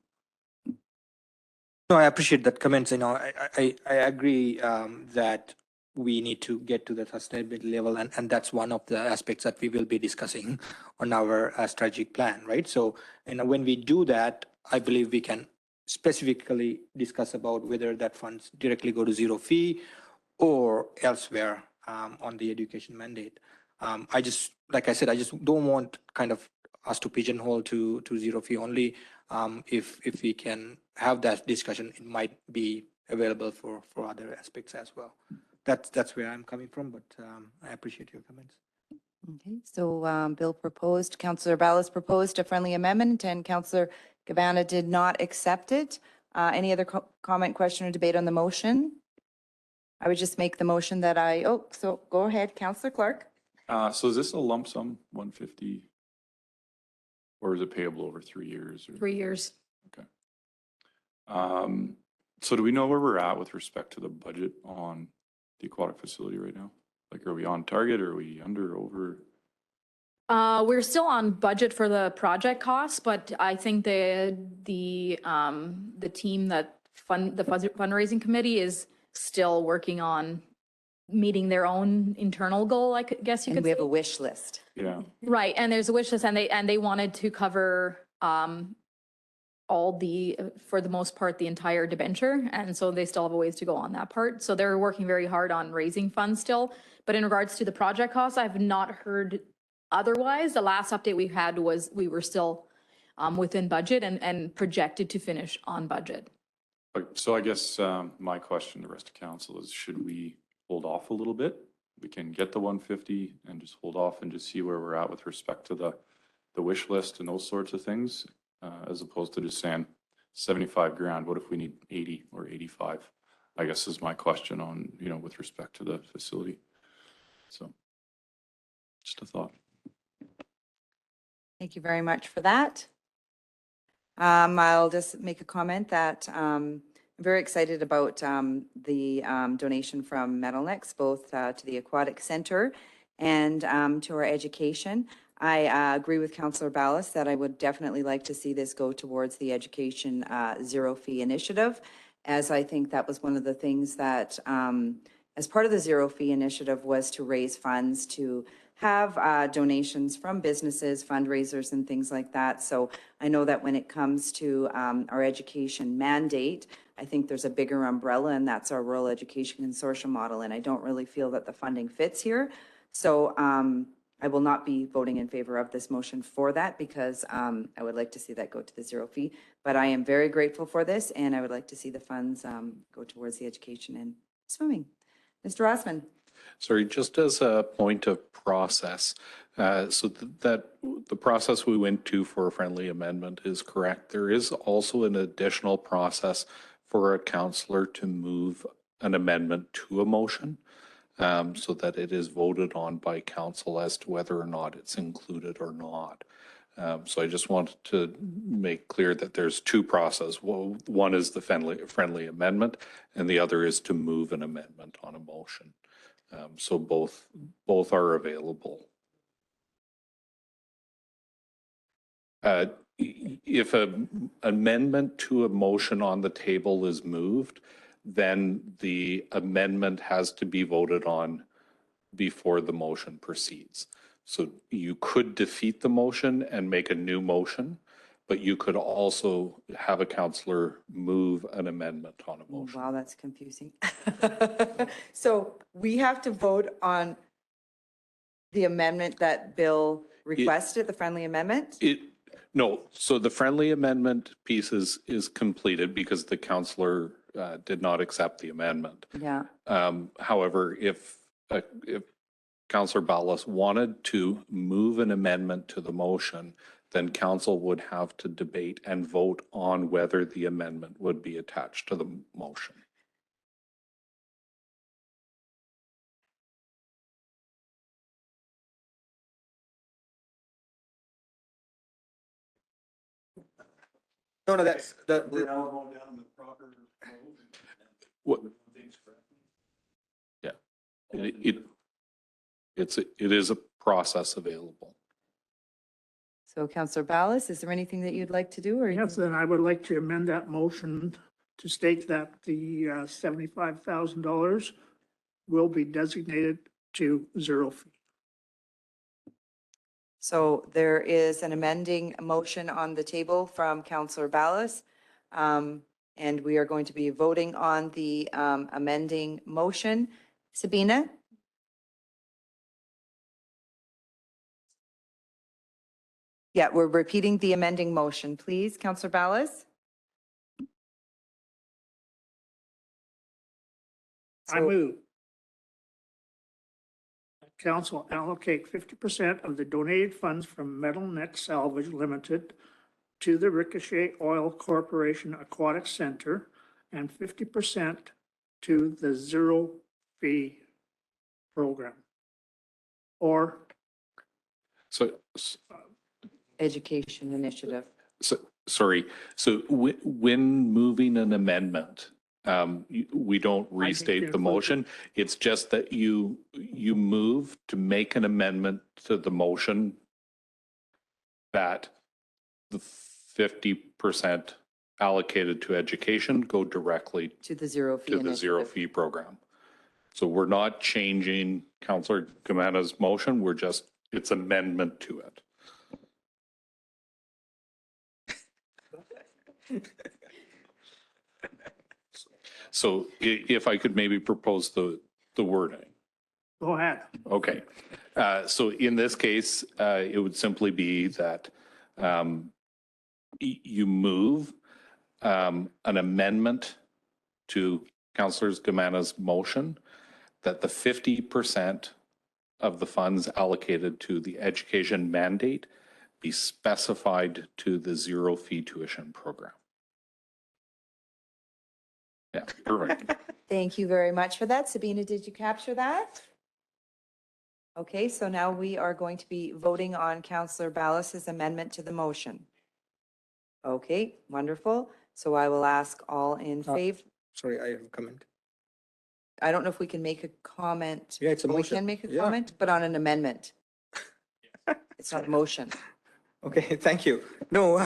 No, I appreciate that comments. I agree that we need to get to the sustainability level, and that's one of the aspects that we will be discussing on our strategic plan, right? So, when we do that, I believe we can specifically discuss about whether that funds directly go to zero fee or elsewhere on the education mandate. Like I said, I just don't want kind of us to pigeonhole to zero fee only. If we can have that discussion, it might be available for other aspects as well. That's where I'm coming from, but I appreciate your comments. Okay, so Bill proposed, Councillor Ballas proposed a friendly amendment and Councillor Cabana did not accept it. Any other comment, question, or debate on the motion? I would just make the motion that so go ahead, Councillor Clark. So is this a lump sum, 150? Or is it payable over 3 years? 3 years. Okay. So do we know where we're at with respect to the budget on the aquatic facility right now? Like, are we on target? Or are we under, over? We're still on budget for the project costs, but I think the team the fundraising committee is still working on meeting their own internal goal, I guess you could say. And we have a wish list. Yeah. Right, and there's a wish list, and they wanted to cover for the most part, the entire debenture, and so they still have a ways to go on that part. So they're working very hard on raising funds still. But in regards to the project costs, I've not heard otherwise. The last update we had was we were still within budget and projected to finish on budget. So I guess my question to the rest of council is, should we hold off a little bit? We can get the 150 and just hold off and just see where we're at with respect to the wish list and those sorts of things, as opposed to just saying 75 grand. What if we need 80 or 85? I guess is my question on, with respect to the facility. So just a thought. Thank you very much for that. I'll just make a comment that I'm very excited about the donation from Metalnex, both to the Aquatic Center and to our education. I agree with Councillor Ballas that I would definitely like to see this go towards the education zero fee initiative, as I think that was one of the things that, as part of the zero fee initiative, was to raise funds to have donations from businesses, fundraisers, and things like that. So I know that when it comes to our education mandate, I think there's a bigger umbrella, and that's our Rural Education Consortium model, and I don't really feel that the funding fits here. So I will not be voting in favor of this motion for that, because I would like to see that go to the zero fee. But I am very grateful for this, and I would like to see the funds go towards the education and swimming. Mr. Rossman. Sorry, just as a point of process, that the process we went to for a friendly amendment is correct. There is also an additional process for a councillor to move an amendment to a motion, so that it is voted on by council as to whether or not it's included or not. So I just wanted to make clear that there's two processes. One is the friendly amendment, and the other is to move an amendment on a motion. So both are available. If an amendment to a motion on the table is moved, then the amendment has to be voted on before the motion proceeds. So you could defeat the motion and make a new motion, but you could also have a councillor move an amendment on a motion. Wow, that's confusing. So we have to vote on the amendment that Bill requested, the friendly amendment? No, so the friendly amendment piece is completed because the councillor did not accept the amendment. Yeah. However, if Councillor Ballas wanted to move an amendment to the motion, then council would have to debate and vote on whether the amendment would be attached to the motion. No, that's, What? Yeah, it is a process available. So Councillor Ballas, is there anything that you'd like to do, or? Yes, then I would like to amend that motion to state that the $75,000 will be designated to zero fee. So there is an amending motion on the table from Councillor Ballas. And we are going to be voting on the amending motion. Sabina? Yeah, we're repeating the amending motion, please. Councillor Ballas? I move. Council allocate 50% of the donated funds from Metalnex Salvage Limited to the Ricochet Oil Corporation Aquatic Center and 50% to the zero fee program. Or So, Education initiative. sorry, so when moving an amendment, we don't restate the motion. It's just that you move to make an amendment to the motion that the 50% allocated to education go directly To the zero fee to the zero initiative. fee program. So we're not changing Councillor Kamana's motion. It's amendment to it. So if I could maybe propose the wording. go ahead. Okay. So in this case, it would simply be that you move an amendment to Councillor Gamana's motion that the 50% of the funds allocated to the education mandate be specified to the zero fee tuition program. Yeah, perfect. Thank you very much for that. Sabina, did you capture that? Okay, so now we are going to be voting on Councillor Ballas's amendment to the motion. Okay, wonderful. So I will ask all in favor. Sorry, I have a comment. I don't know if we can make a comment. Yeah, it's a Well, we motion. can make a Yeah. comment, but on an amendment. It's not a motion. Okay, thank you. No,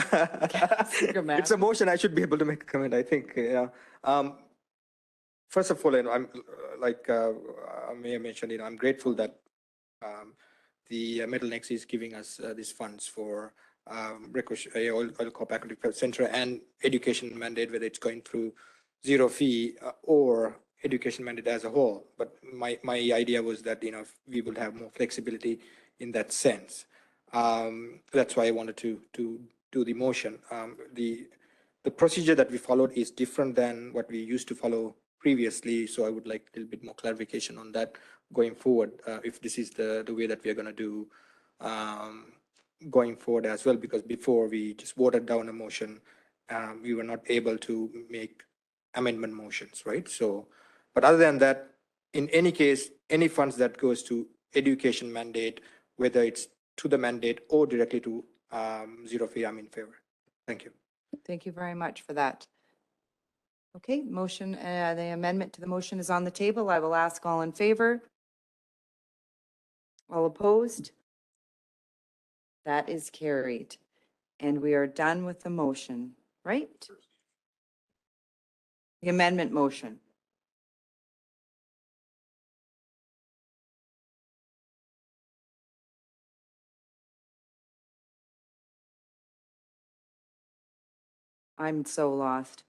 Grammatic. it's a motion. I should be able to make a comment, I think. Yeah. First of all, I'm like Mayor mentioned, I'm grateful that the Metal Next is giving us these funds for Oil Corp Aquatic Center and education mandate, whether it's going through zero fee or education mandate as a whole. But my idea was that, we will have more flexibility in that sense. That's why I wanted to do the motion. The procedure that we followed is different than what we used to follow previously. So I would like a little bit more clarification on that going forward, if this is the way that we are going to do going forward as well, because before we just voted down a motion, we were not able to make amendment motions, right? So, but other than that, in any case, any funds that goes to education mandate, whether it's to the mandate or directly to zero fee, I'm in favor. Thank you. Thank you very much for that. Okay, motion, the amendment to the motion is on the table. I will ask all in favor. All opposed? That is carried. And we are done with the motion, right? The amendment motion. I'm so lost.